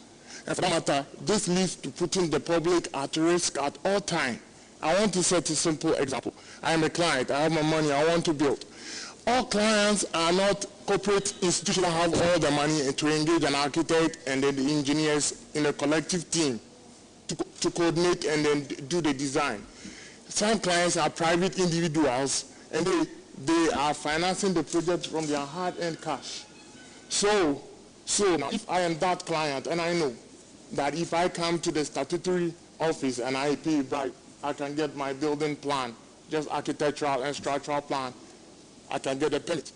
And for that matter, this leads to putting the public at risk at all times. I want to set a simple example. I am a client, I have my money, I want to build. All clients are not corporate institutions that have all the money to engage an architect and then the engineers in a collective team to coordinate and then do the design. Some clients are private individuals, and they are financing the project from their hard-earned cash. So now if I am that client, and I know that if I come to the statutory office and I pay bribe, I can get my building plan, just architectural and structural plan, I can get a permit.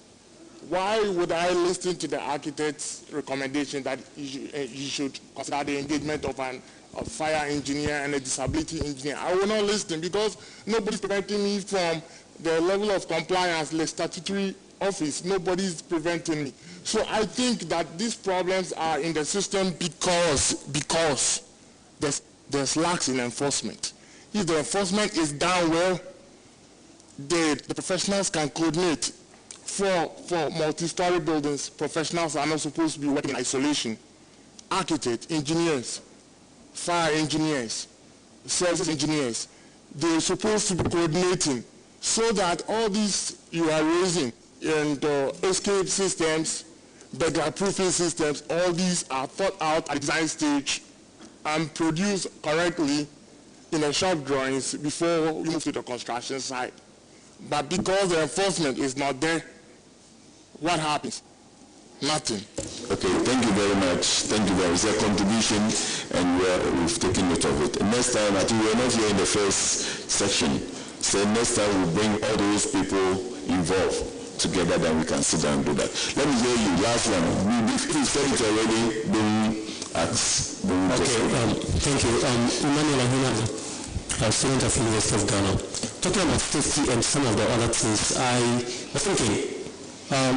Why would I listen to the architect's recommendation that you should consider the engagement of a fire engineer and a disability engineer? I will not listen, because nobody's preventing me from the level of compliance, the statutory office. Nobody's preventing me. So I think that these problems are in the system because there's lacks in enforcement. If the enforcement is done well, the professionals can coordinate. For multi-story buildings, professionals are not supposed to be working in isolation. Architects, engineers, fire engineers, service engineers, they're supposed to be coordinating so that all these you are raising, and escape systems, burglar-proofing systems, all these are thought out at the design stage and produced correctly in the shop drawings before we move to the construction site. But because the enforcement is not there, what happens? Nothing. Okay, thank you very much. Thank you very much. It's a contribution, and we've taken note of it. And next time, I think we're not here in the first section, so next time we'll bring all those people involved together, then we can sit down and do that. Let me hear you. Last one. If you said it already, then ask. Okay, thank you. Emmanuel Ahuna, student of University of Ghana. Talking about safety and some of the other things, I was thinking,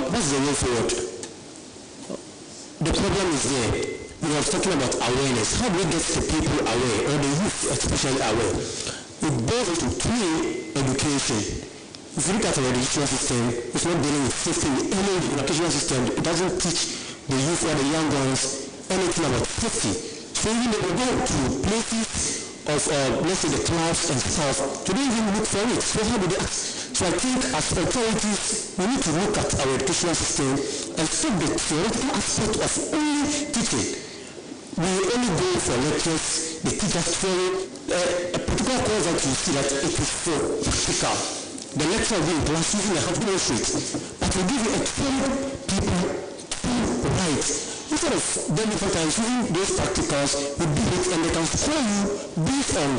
what's the way forward? The problem is there. We were talking about awareness. How do we get the people aware, or the youth especially aware? It boils into three: education. If you look at our educational system, it's not dealing with safety. Any educational system, it doesn't teach the youth or the young ones anything about safety. So even if we go to places of, let's say, the class and stuff, they don't even look for it. So how do they act? So I think as authorities, we need to look at our educational system and stop the theoretical aspect of only teaching. We only go for lectures, the teachers theory, a particular course that you see that it is for practical. The lecture will be in class using a handful of sheets, but we give you a theory people right. Instead of them sometimes using those practicals, we do it and they can score you based on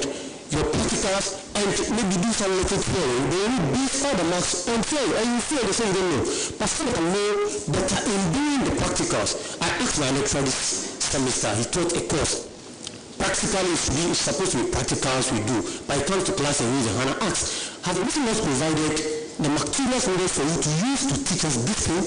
your practicals and maybe do some little theory. They will base all the marks on theory, and you feel the same, don't know. But some can know better in doing the practicals. I asked my lecturer this semester, he taught a course. Practically it's supposed to be practicals we do. But he comes to class and reads and I asked, have the listeners provided the materials needed for you to use to teach us this thing?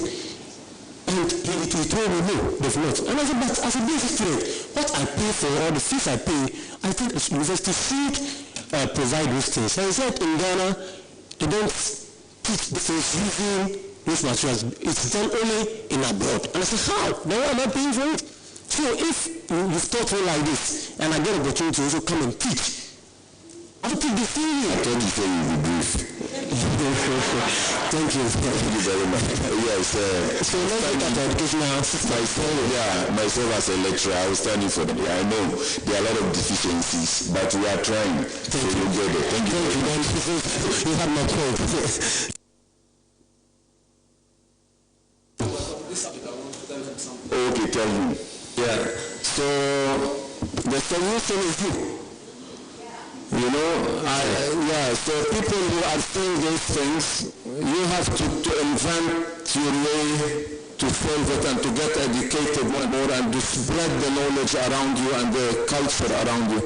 And he told me, no, they've not. And I said, but as a basic student, what I pay for, or the fees I pay, I think the university should provide those things. And he said, in Ghana, they don't teach the things using those materials. It's done only in abroad. And I said, how? Then why am I paying for it? So if you've taught me like this, and I get an opportunity to also come and teach, I will take the theory. I thought you said you'd be brief. Thank you. Thank you very much. Yes. So let's look at the educational system. Myself as a lecturer, I was standing for them. I know there are a lot of deficiencies, but we are trying. So you get it. Thank you. You have my point. Okay, tell me. Yeah. So the solution is you. You know, so people who are seeing these things, you have to invent your way to solve it and to get educated more and to spread the knowledge around you and the culture around you.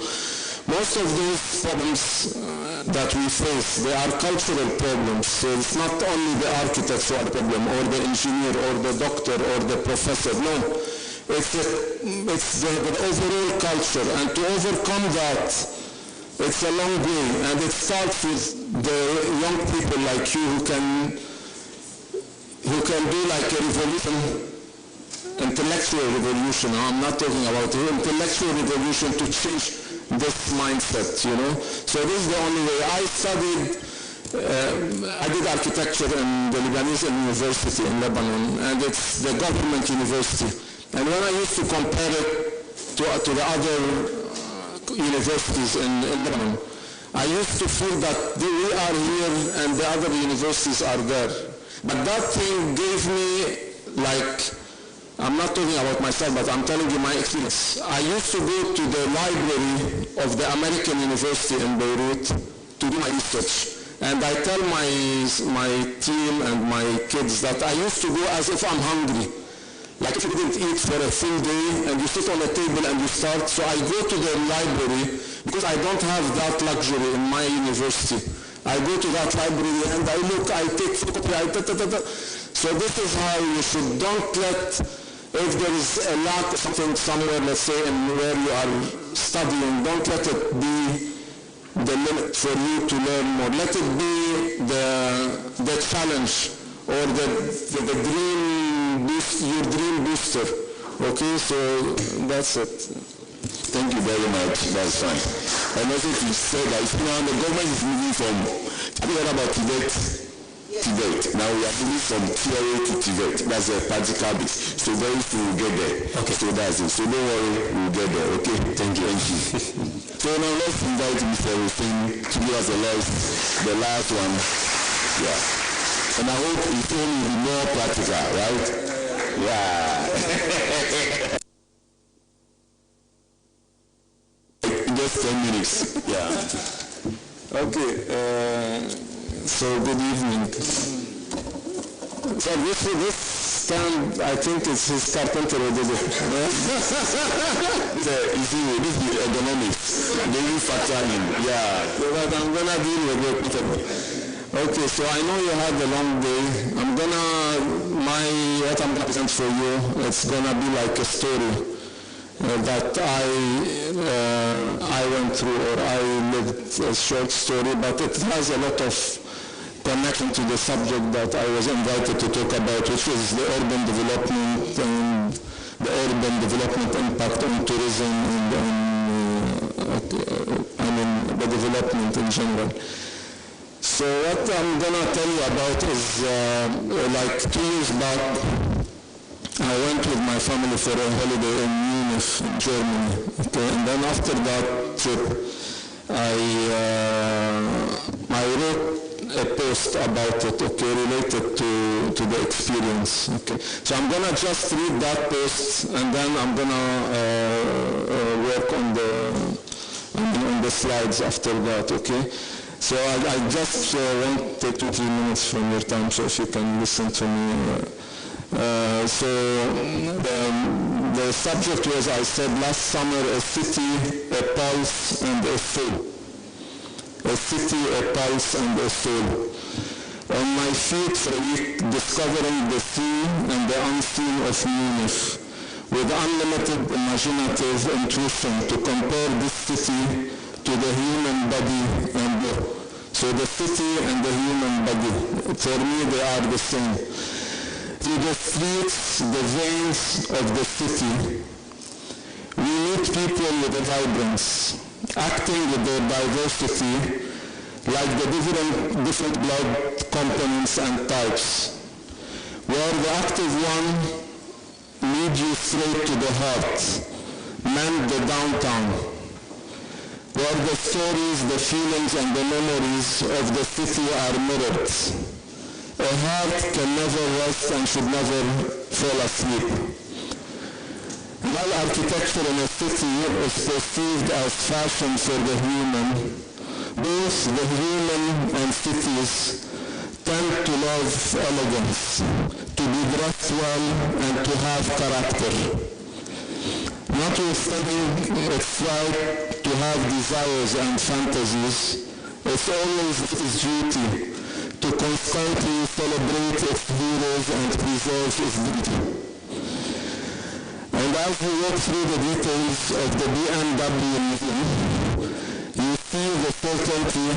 Most of these problems that we face, they are cultural problems. So it's not only the architects who are the problem, or the engineer, or the doctor, or the professor. No, it's the overall culture. And to overcome that, it's a long way, and it starts with the young people like you who can do like a revolution, intellectual revolution. I'm not talking about intellectual revolution to change this mindset, you know. So this is the only way. I did architecture in the Lebanese University in Lebanon, and it's the government university. And when I used to compare it to the other universities in Lebanon, I used to feel that we are here and the other universities are there. But that thing gave me, like, I'm not talking about myself, but I'm telling you my experience. I used to go to the library of the American University in Beirut to do my research. And I tell my team and my kids that I used to go as if I'm hungry. Like if you didn't eat for a full day and you sit on a table and you start. So I go to the library because I don't have that luxury in my university. I go to that library and I look, I take photocopy, So this is how you should. Don't let, if there is a lack of something somewhere, let's say, in where you are studying, don't let it be the limit for you to learn more. Let it be the challenge or the dream boost, your dream booster. Okay, so that's it. Thank you very much. That's fine. And also to say that now the government is moving from, have you heard about Tibet? Now we are moving from theory to Tibet. That's a practical bit. So very soon we'll get there. Okay. So that's it. So don't worry, we'll get there. Okay? Thank you. So now let's invite Mr. Hussein to give us the last one. Yeah. And I hope it's going to be more practical, right? Yeah. Just 10 minutes. Yeah. Okay. So good evening. So this stand, I think it's his carpenter over there. You see, this is ergonomics. They use factoring. Yeah. But I'm gonna deal with it. Okay, so I know you had a long day. What I'm gonna present for you, it's gonna be like a story that I went through, or I lived, a short story, but it has a lot of connection to the subject that I was invited to talk about, which is the urban development and the urban development impact on tourism and the development in general. So what I'm gonna tell you about is like 2 years back, I went with my family for a holiday in Munich, Germany. Okay, and then after that trip, I wrote a post about it, okay, related to the experience. Okay, so I'm gonna just read that post, and then I'm gonna work on the slides after that. Okay. So I just won't take 2-3 minutes from your time, so if you can listen to me. So the subject was, I said last summer, a city, a pulse, and a soul. A city, a pulse, and a soul. On my feet for a week, discovering the sea and the unseen of Munich, with unlimited imaginative intuition to compare this city to the human body and so the city and the human body, for me they are the same. Through the streets, the veins of the city, we meet people with a vibrance, acting with their diversity, like the different blood components and types, where the active one leads you straight to the heart, meant the downtown, where the stories, the feelings, and the memories of the city are mirrored. A heart can never rest and should never fall asleep. While architecture in a city is perceived as fashion for the human, both the human and cities tend to love elegance, to be dressed well, and to have character. Notwithstanding its right to have desires and fantasies, it's always its duty to constantly celebrate its heroes and preserve its beauty. And as we walk through the details of the BMW Museum, you see the certainty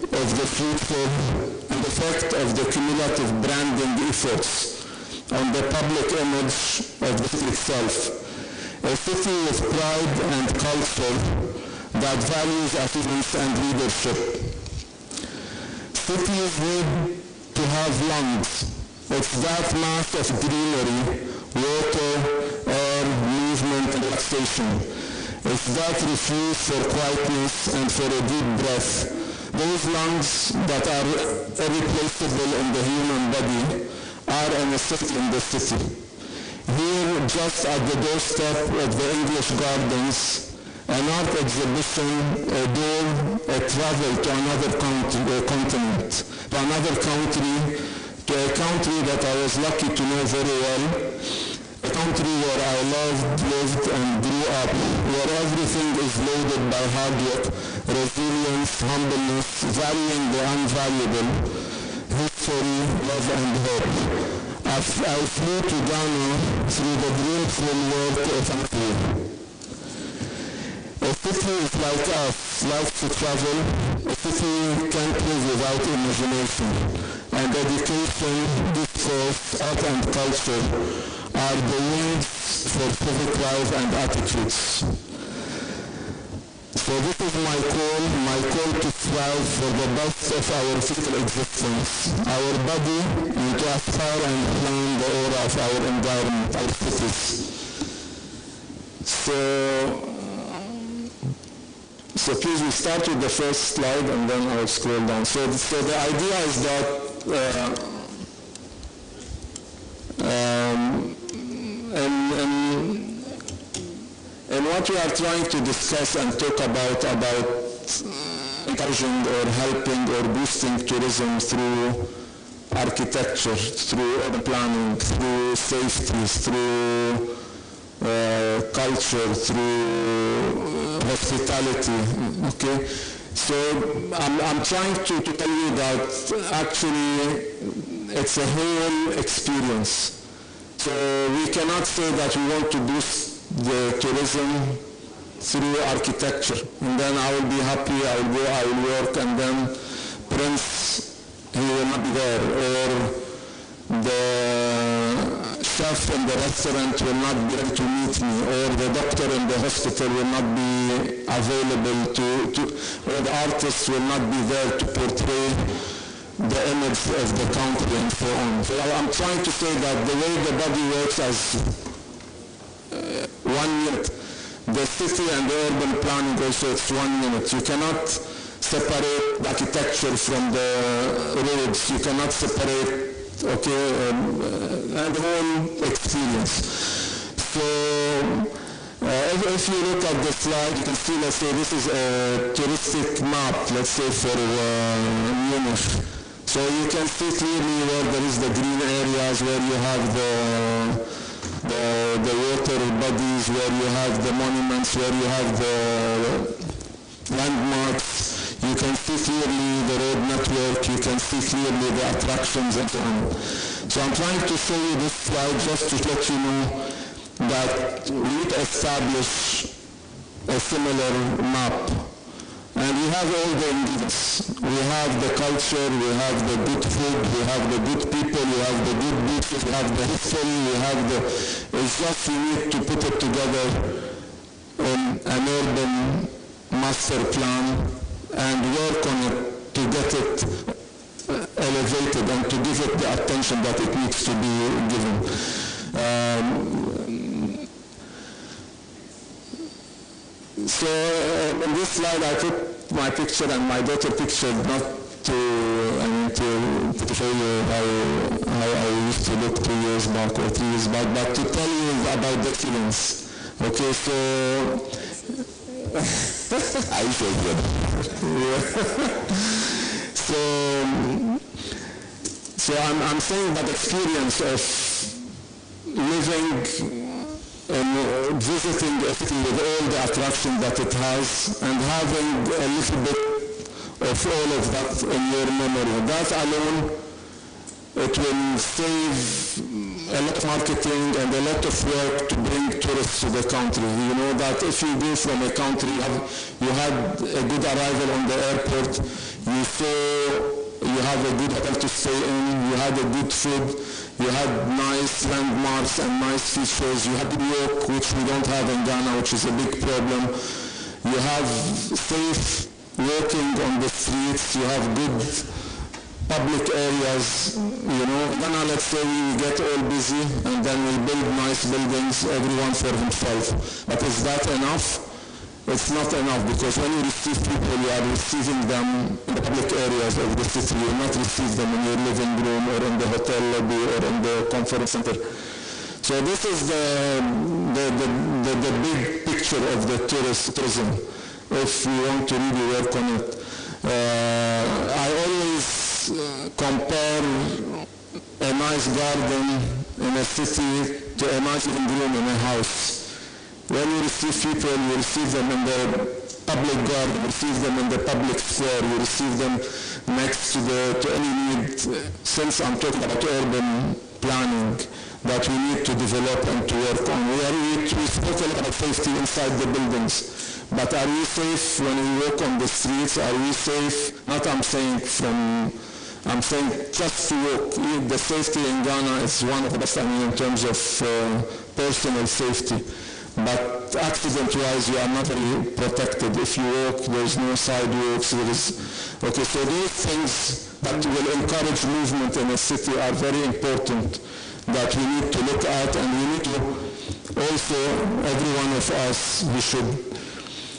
of the future and the effect of the cumulative branding efforts on the public image of the city itself. A city with pride and culture that values achievements and leadership. Cities need to have lungs. It's that mass of greenery, water, air, movement, and relaxation. It's that refuge for quietness and for a deep breath. Those lungs that are irreplaceable in the human body are a necessity in the city. Here, just at the doorstep of the English Gardens, an art exhibition, a door, a travel to another continent, to another country, to a country that I was lucky to know very well, a country where I lived and grew up, where everything is loaded by hard work, resilience, humbleness, valuing the unvaluable, history, love, and hope. I flew to Ghana through the dream framework of Accra. A city is like us, likes to travel. A city can't live without imagination. And education, discourse, art and culture are the wings for civic life and attitudes. So this is my call to strive for the best of our physical existence, our body, and to aspire and plan the aura of our environment, our cities. So please, we start with the first slide and then I'll scroll down. So the idea is that and what we are trying to discuss and talk about encouraging or helping or boosting tourism through architecture, through urban planning, through safety, through culture, through hospitality, okay? So I'm trying to tell you that actually it's a whole experience. So we cannot say that we want to boost the tourism through architecture, and then I will be happy, I will go, I will work, and then Prince, he will not be there, or the chef in the restaurant will not be able to meet me, or the doctor in the hospital will not be available or the artist will not be there to portray the image of the country and so on. So I'm trying to say that the way the body works as 1 unit. The city and the urban planning also, it's 1 unit. You cannot separate the architecture from the roads. You cannot separate, the whole experience. So if you look at the slide, you can see, let's say, this is a touristic map, let's say, for Munich. So you can see clearly where there is the green areas, where you have the water bodies, where you have the monuments, where you have the landmarks. You can see clearly the road network, you can see clearly the attractions and so on. So I'm trying to show you this slide just to let you know that we need to establish a similar map. And we have all the ingredients. We have the culture, we have the good food, we have the good people, we have the good beaches, we have the history, we have it's just we need to put it together in an urban master plan and work on it to get it elevated and to give it the attention that it needs to be given. So in this slide I put my picture and my daughter picture, not to show you how I used to look 2 years back or 3 years back, but to tell you about the feelings. Okay, so I feel good. So I'm saying that experience of living and visiting a city with all the attraction that it has and having a little bit of all of that in your memory. That alone, it will save a lot of marketing and a lot of work to bring tourists to the country. You know that if you go from a country, you had a good arrival on the airport, you have a good hotel to stay in, you had a good food, you had nice landmarks and nice features, you had work, which we don't have in Ghana, which is a big problem. You have safe walking on the streets, you have good public areas, you know. Ghana, let's say we get all busy and then we build nice buildings, everyone for himself. But is that enough? It's not enough, because when you receive people, you are receiving them in the public areas of the city. You will not receive them in your living room or in the hotel lobby or in the conference center. So this is the big picture of the tourism, if we want to really work on it. I always compare a nice garden in a city to a nice living room in a house. When you receive people, you receive them in the public garden, you receive them in the public square, you receive them next to any need. Since I'm talking about urban planning that we need to develop and to work on. We spoke a lot about safety inside the buildings, but are we safe when we walk on the streets? Are we safe? Not I'm saying just to walk. The safety in Ghana is one of the best, in terms of personal safety. But accident-wise, you are not really protected. If you walk, there's no sidewalks. Okay, so those things that will encourage movement in a city are very important that we need to look at, and we need to also, every one of us, we should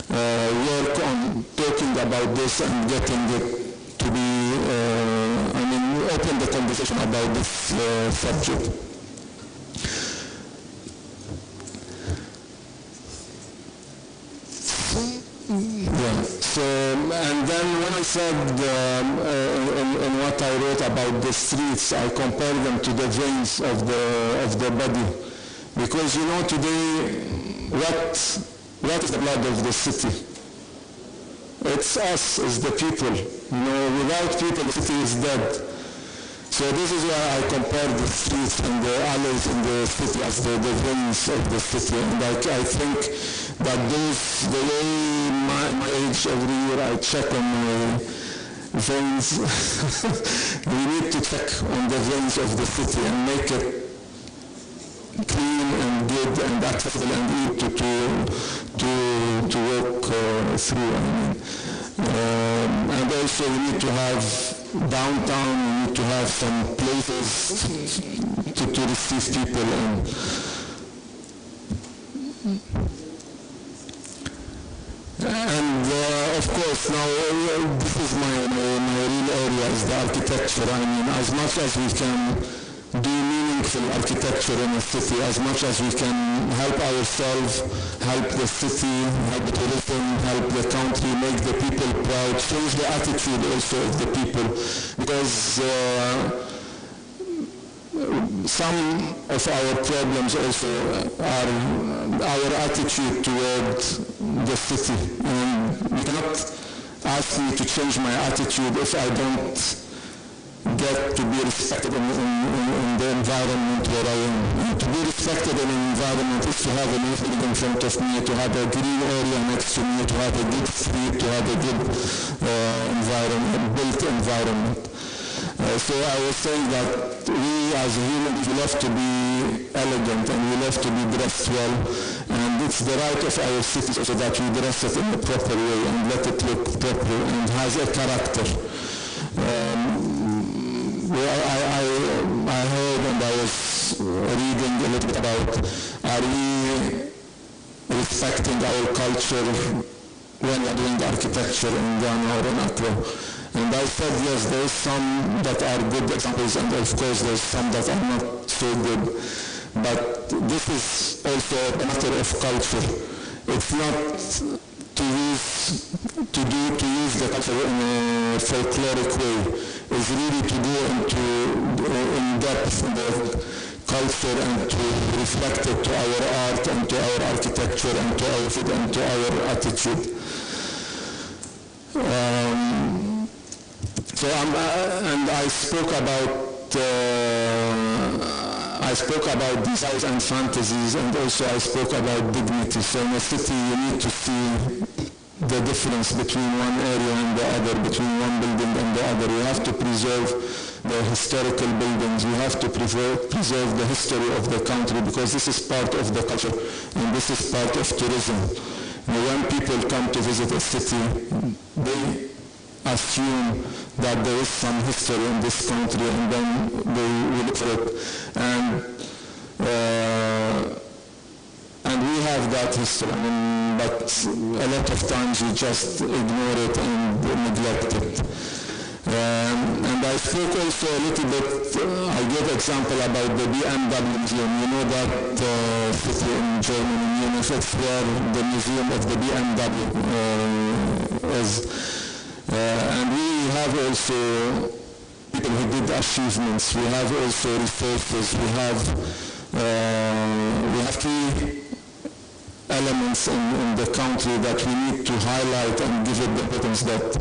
work on talking about this and getting it to be, open the conversation about this subject. Yeah. So, and then when I said in what I wrote about the streets, I compare them to the veins of the body, because today, what is the blood of the city? It's us, it's the people. Without people, the city is dead. So this is why I compare the streets and the alleys in the city as the veins of the city. And I think that the way my age, every year I check on my veins, we need to check on the veins of the city and make it clean and good and accessible and easy to walk through. And also we need to have downtown, we need to have some places to receive people in. And of course, now this is my real area, is the architecture. As much as we can do meaningful architecture in a city, as much as we can help ourselves, help the city, help the tourism, help the country, make the people proud, change the attitude also of the people, because some of our problems also are our attitude toward the city. And you cannot ask me to change my attitude if I don't get to be respected in the environment where I am. To be respected in an environment is to have a nice building in front of me, to have a green area next to me, to have a good street, to have a good built environment. So I was saying that we as humans, we love to be elegant and we love to be dressed well, and it's the right of our cities also that we dress it in a proper way and let it look proper and has a character. I heard and I was reading a little bit about, are we respecting our culture when we're doing architecture in Ghana or in Accra? And I said, yes, there's some that are good examples, and of course there's some that are not so good. But this is also a matter of culture. It's not to use the culture in a folkloric way. It's really to go in depth in the culture and to reflect it to our art and to our architecture and to our food and to our attitude. And I spoke about desires and fantasies, and also I spoke about dignity. So in a city you need to see the difference between one area and the other, between one building and the other. You have to preserve the historical buildings. You have to preserve the history of the country, because this is part of the culture and this is part of tourism. When people come to visit a city, they assume that there is some history in this country, and then they look for it. And we have that history, but a lot of times we just ignore it and neglect it. And I spoke also a little bit, I gave example about the BMW Museum. You know that city in Germany, Munich, it's where the museum of the BMW is. And we have also people who did achievements. We have also resources. We have key elements in the country that we need to highlight and give it the importance that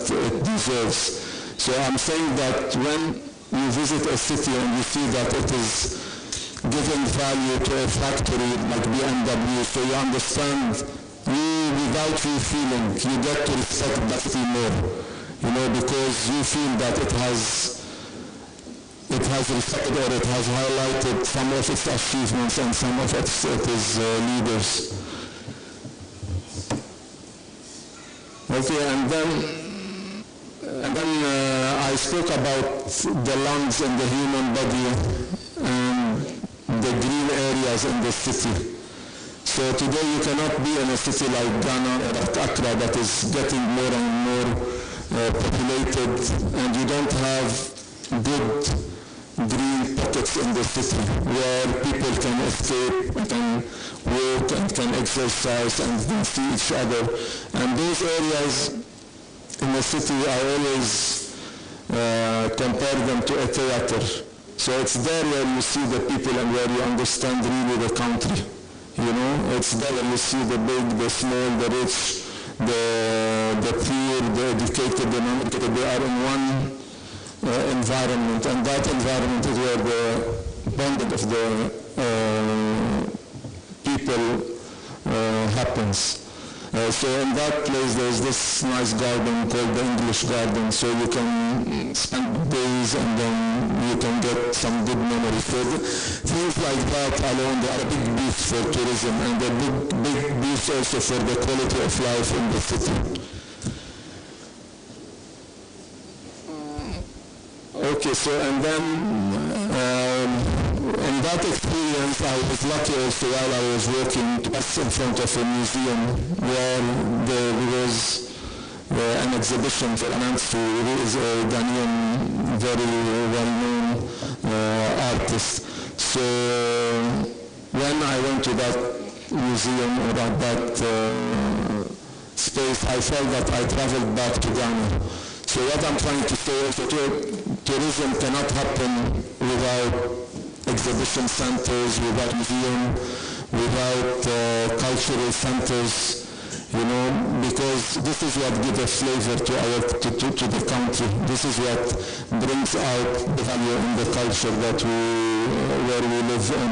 it deserves. So I'm saying that when you visit a city and you see that it is giving value to a factory like BMW, so you understand, without you feeling, you get to respect that city more, because you feel that it has respected or it has highlighted some of its achievements and some of its leaders. Okay, and then I spoke about the lungs in the human body and the green areas in the city. So today you cannot be in a city like Ghana or like Accra that is getting more and more populated, and you don't have good green pockets in the city where people can escape and can walk and can exercise and can see each other. And those areas in the city, I always compare them to a theater. So it's there where you see the people and where you understand really the country. It's there where you see the big, the small, the rich, the poor, the educated, the non-educated. They are in one environment, and that environment is where the bonding of the people happens. So in that place there's this nice garden called the English Garden, so you can spend days and then you can get some good memories. So things like that alone, they are a big boost for tourism and a big boost also for the quality of life in the city. Okay, so and then in that experience I was lucky also while I was working to pass in front of a museum where there was an exhibition for Anansi, who is a Ghanaian very well-known artist. So when I went to that museum or that space, I felt that I traveled back to Ghana. So what I'm trying to say is that tourism cannot happen without exhibition centers, without museum, without cultural centers, because this is what gives a flavor to the country. This is what brings out the value in the culture that where we live in.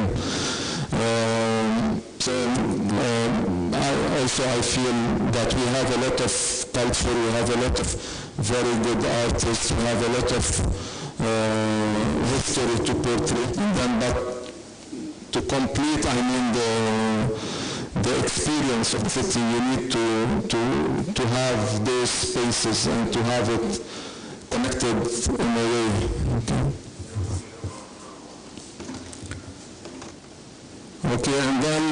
I feel that we have a lot of culture, we have a lot of very good artists, we have a lot of history to portray. And but to complete, I mean, the experience of the city, you need to have those spaces and to have it connected in a way. Okay, and then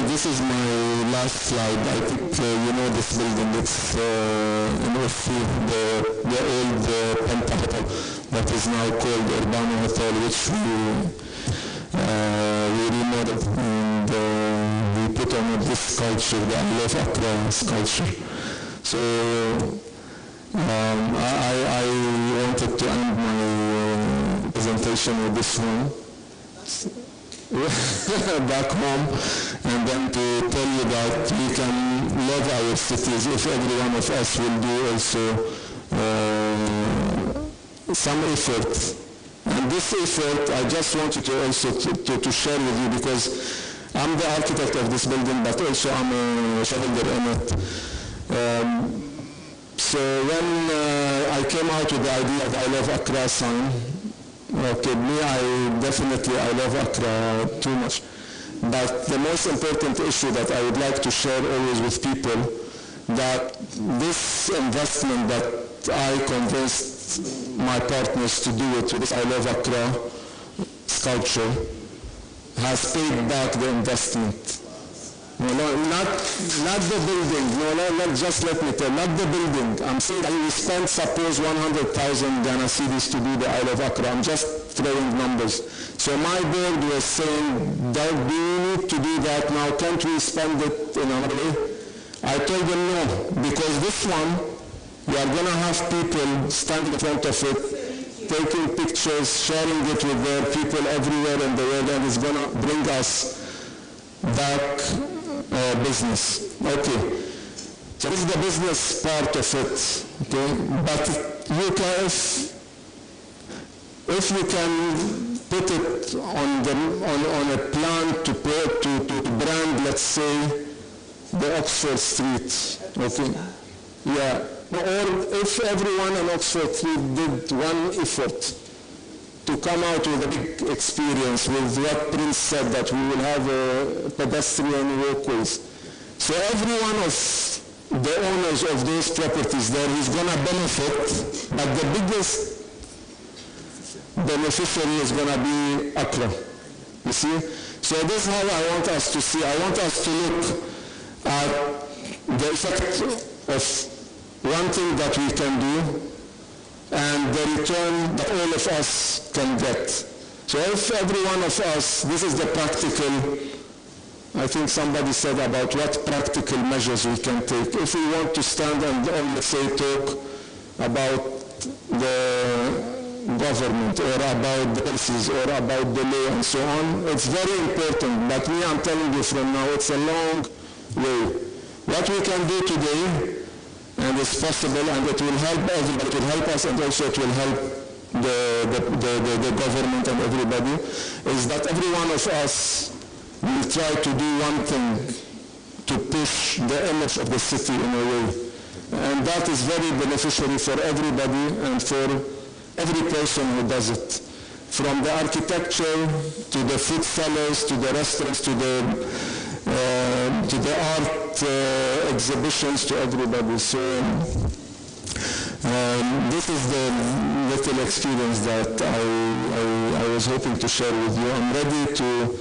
this is my last slide. I think you know this building. It's in Urfi, the old Penta Hotel that is now called Urbano Hotel, which we remodeled and we put on this sculpture, the I Love Accra sculpture. So I wanted to end my presentation with this one. Back home, and then to tell you that we can love our cities if every one of us will do also some effort. And this effort, I just wanted to also to share with you, because I'm the architect of this building, but also I'm a shareholder in it. So when I came out with the idea of I Love Accra sign, okay, I love Accra too much. But the most important issue that I would like to share always with people, that this investment that I convinced my partners to do it with this I Love Accra sculpture has paid back the investment. No, not the building. No, just let me tell. Not the building. I'm saying that we spent, suppose, 100,000 Ghana cedis to do the I Love Accra. I'm just throwing numbers. So my board was saying, that we need to do that now. Can't we spend it in another way? I told them no, because this one, we are going to have people standing in front of it, taking pictures, sharing it with their people everywhere in the world, and it's going to bring us back business. Okay. So this is the business part of it. Okay. But you can, if you can put it on a plan to brand, let's say, the Oxford Street. Okay. Yeah. Or if everyone in Oxford Street did one effort to come out with a big experience with what Prince said, that we will have pedestrian walkways. So every one of the owners of those properties there is going to benefit, but the biggest beneficiary is going to be Accra. You see? So this is how I want us to see. I want us to look at the effect of one thing that we can do and the return that all of us can get. So if every one of us, this is the practical, I think somebody said about what practical measures we can take. If we want to stand and let's say talk about the government or about the policies or about the law and so on, it's very important. But me, I'm telling you from now, it's a long way. What we can do today, and it's possible, and it will help everybody, it will help us, and also it will help the government and everybody, is that every one of us will try to do one thing to push the image of the city in a way. And that is very beneficial for everybody and for every person who does it. From the architecture, to the food sellers, to the restaurants, to the art exhibitions, to everybody. So this is the little experience that I was hoping to share with you. I'm ready to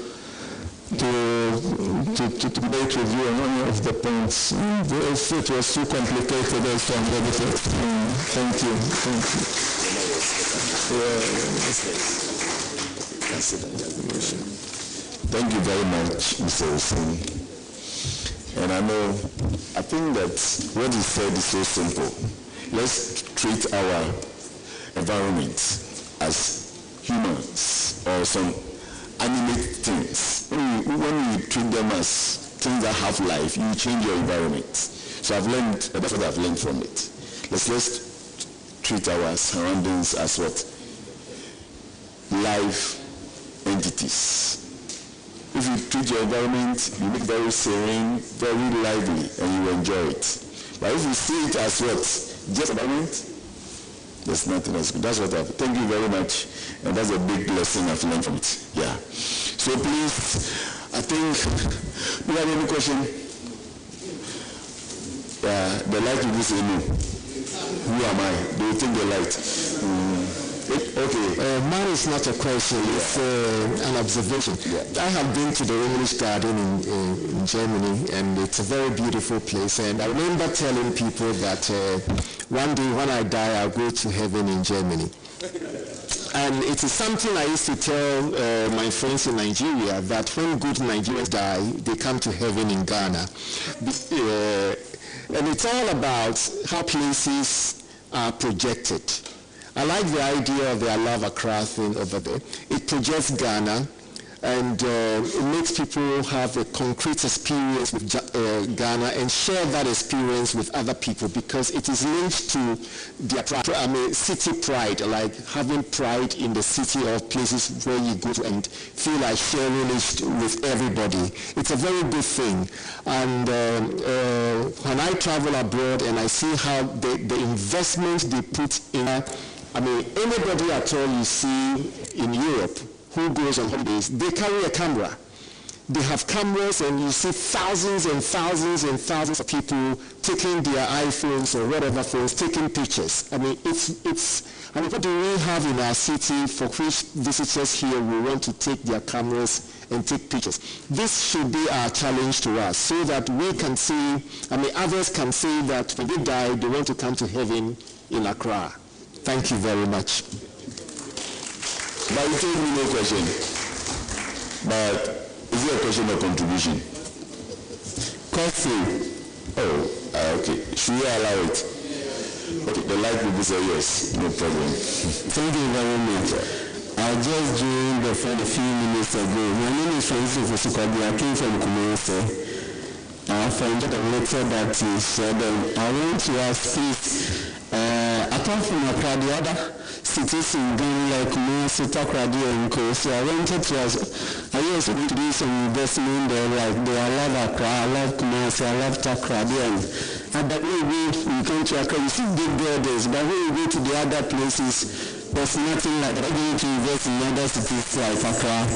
debate with you on any of the points. If it was too complicated, also I'm ready to explain. Thank you. Thank you. Thank you very much, Mr. Hussein. And I think that what he said is so simple. Let's treat our environment as humans or some animate things. When you treat them as things that have life, you change your environment. So I've learned, that's what I've learned from it. Let's treat our surroundings as what? Live entities. If you treat your environment, you make it very serene, very lively, and you enjoy it. But if you see it as what? Just environment, There's nothing else. That's what thank you very much. And that's a big lesson I've learned from it. Yeah. So please, I think, do you have any question? Yeah, the light will say no. Who am I? Do you think the light? Okay. Mine is not a question, it's an observation. Yeah. I have been to the English Garden in Germany, and it's a very beautiful place. And I remember telling people that one day when I die, I'll go to heaven in Germany. And it is something I used to tell my friends in Nigeria, that when good Nigerians die, they come to heaven in Ghana. And it's all about how places are projected. I like the idea of the I Love Accra thing over there. It projects Ghana, and it makes people have a concrete experience with Ghana and share that experience with other people, because it is linked to their city pride, like having pride in the city or places where you go to and feel like sharing it with everybody. It's a very good thing. And when I travel abroad and I see how the investment they put in, anybody at all you see in Europe who goes on holidays, they carry a camera. They have cameras, and you see thousands and thousands and thousands of people taking their iPhones or whatever phones, taking pictures. What do we have in our city for which visitors here will want to take their cameras and take pictures? This should be our challenge to us, so that we can see, others can say that when they die, they want to come to heaven in Accra. Thank you very much. But you told me no question. But is it a question or contribution? Question. Oh, okay. Should we allow it? Okay, the light will say yes. No problem. Thank you very much. I just joined the phone a few minutes ago. My name is Francis Osukwabi. I came from Kumasi. I found a letter that is said, I want to ask please, apart from Accra, the other cities in Ghana like Kumasi, Takoradi and Co. So I wanted to ask, are you also going to do some investment there, like I love Accra, I love Kumasi, I love Takoradi, and that way we come to Accra, you see big buildings, but when we go to the other places, there's nothing like that. I'm going to invest in other cities like Accra.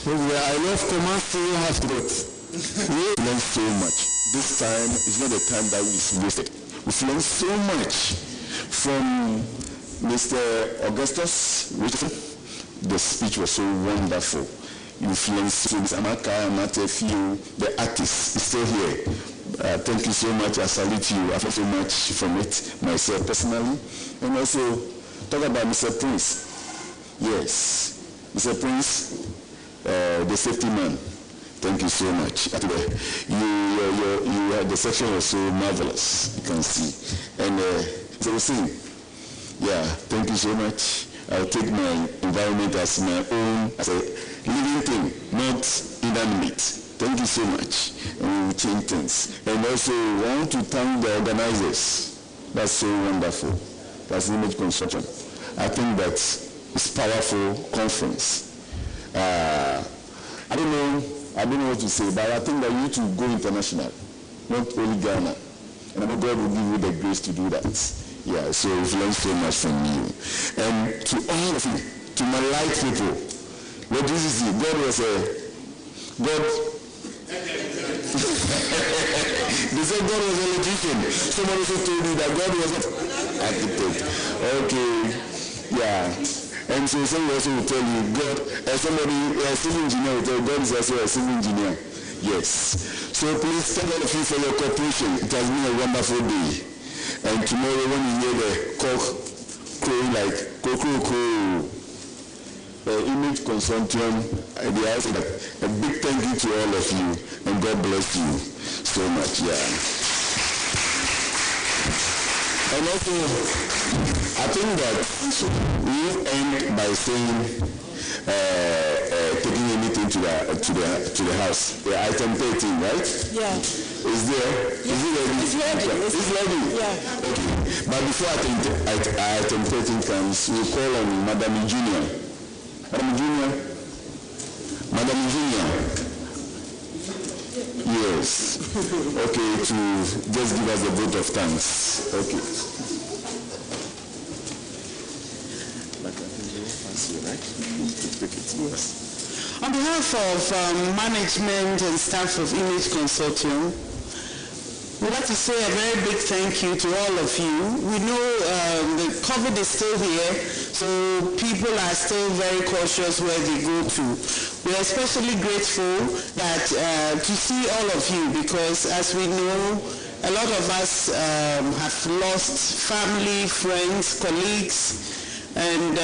I love Kumasi, you have to do it. We learned so much. This time is not the time that we wasted. We've learned so much from Mr. Augustus Richardson. The speech was so wonderful. You've learned so much. Amaka, Amatefiu, the artist is still here. Thank you so much. I salute you. I've learned so much from it myself personally. And also, talk about Mr. Prince. Yes, Mr. Prince, the safety man. Thank you so much. The section was so marvelous. You can see. And so we'll see. Yeah, thank you so much. I'll take my environment as my own, as a living thing, not inanimate. Thank you so much. And we will change things. And also, I want to thank the organizers. That's so wonderful. That's Image Construction. I think that it's a powerful conference. I don't know what to say, but I think that you need to go international, not only Ghana. And I know God will give you the grace to do that. Yeah, so we've learned so much from you. And to all of you, to my light people, what this is, God was God. They said God was a logician. Someone also told me that God was an architect. Okay, yeah. And so someone also will tell you, God, a civil engineer will tell you, God is also a civil engineer. Yes. So please thank all of you for your cooperation. It has been a wonderful day. And tomorrow when you hear the cock crowing like crow, Image Consortium, they ask a big thank you to all of you, and God bless you so much. Yeah. And also, I think that we end by saying taking anything to the house. The item 13, right? Yeah. Is there? Yeah. Is it ready? It's ready. It's ready? Yeah. Okay. But before item 13 comes, we'll call on Madam Junior. Madam Junior? Madam Junior? Yes. Okay, to just give us a vote of thanks. Okay. On behalf of management and staff of Image Consortium, we'd like to say a very big thank you to all of you. We know the COVID is still here, so people are still very cautious where they go to. We're especially grateful that to see all of you, because as we know, a lot of us have lost family, friends, colleagues, and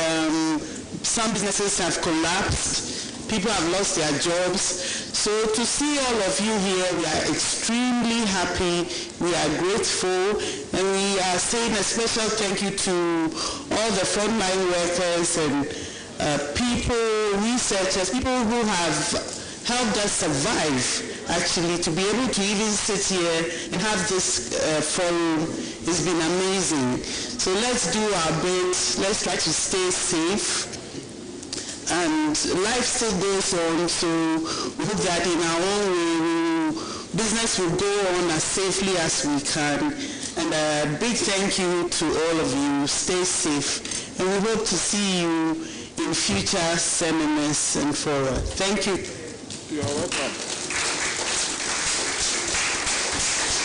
some businesses have collapsed. People have lost their jobs. So to see all of you here, we are extremely happy, we are grateful, and we are saying a special thank you to all the frontline workers and people, researchers, people who have helped us survive, actually, to be able to even sit here and have this forum. It's been amazing. So let's do our bit, let's try to stay safe. And life still goes on, so we hope that in our own way, business will go on as safely as we can. And a big thank you to all of you. Stay safe. And we hope to see you in future seminars and forward. Thank you. You are welcome.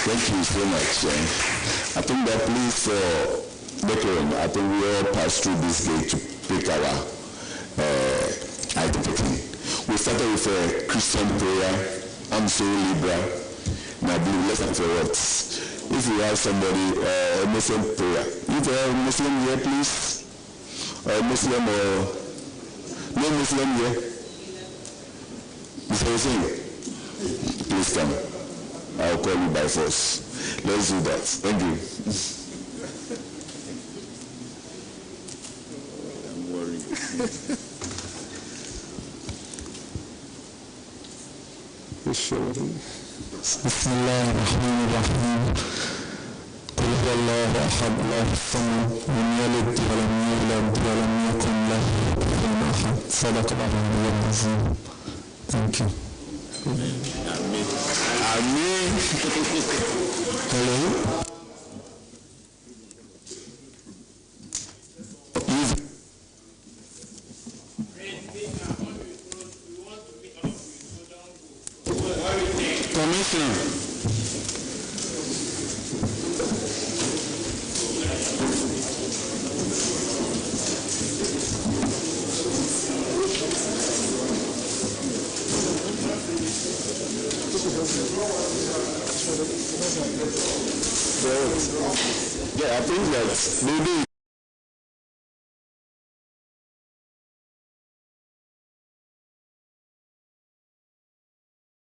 Thank you so much. I think that please, Declan, I think we all pass through this gate to pick our identity. We started with a Christian prayer. I'm so Libra. Now, let's have a words. If you have somebody, a Muslim prayer. If you have a Muslim here, please. Or a Muslim or no Muslim here. Mr. Hussein, please come. I'll call you by force. Let's do that. Thank you. I'm worried. بسم الله الرحمن الرحيم قل هو الله احد الله الصمد لم يلد ولم يولد ولم يكن له كفوا احد صدق الله العلي العظيم. Thank you. Amen. Hello. Commissioner. Yeah, I think that maybe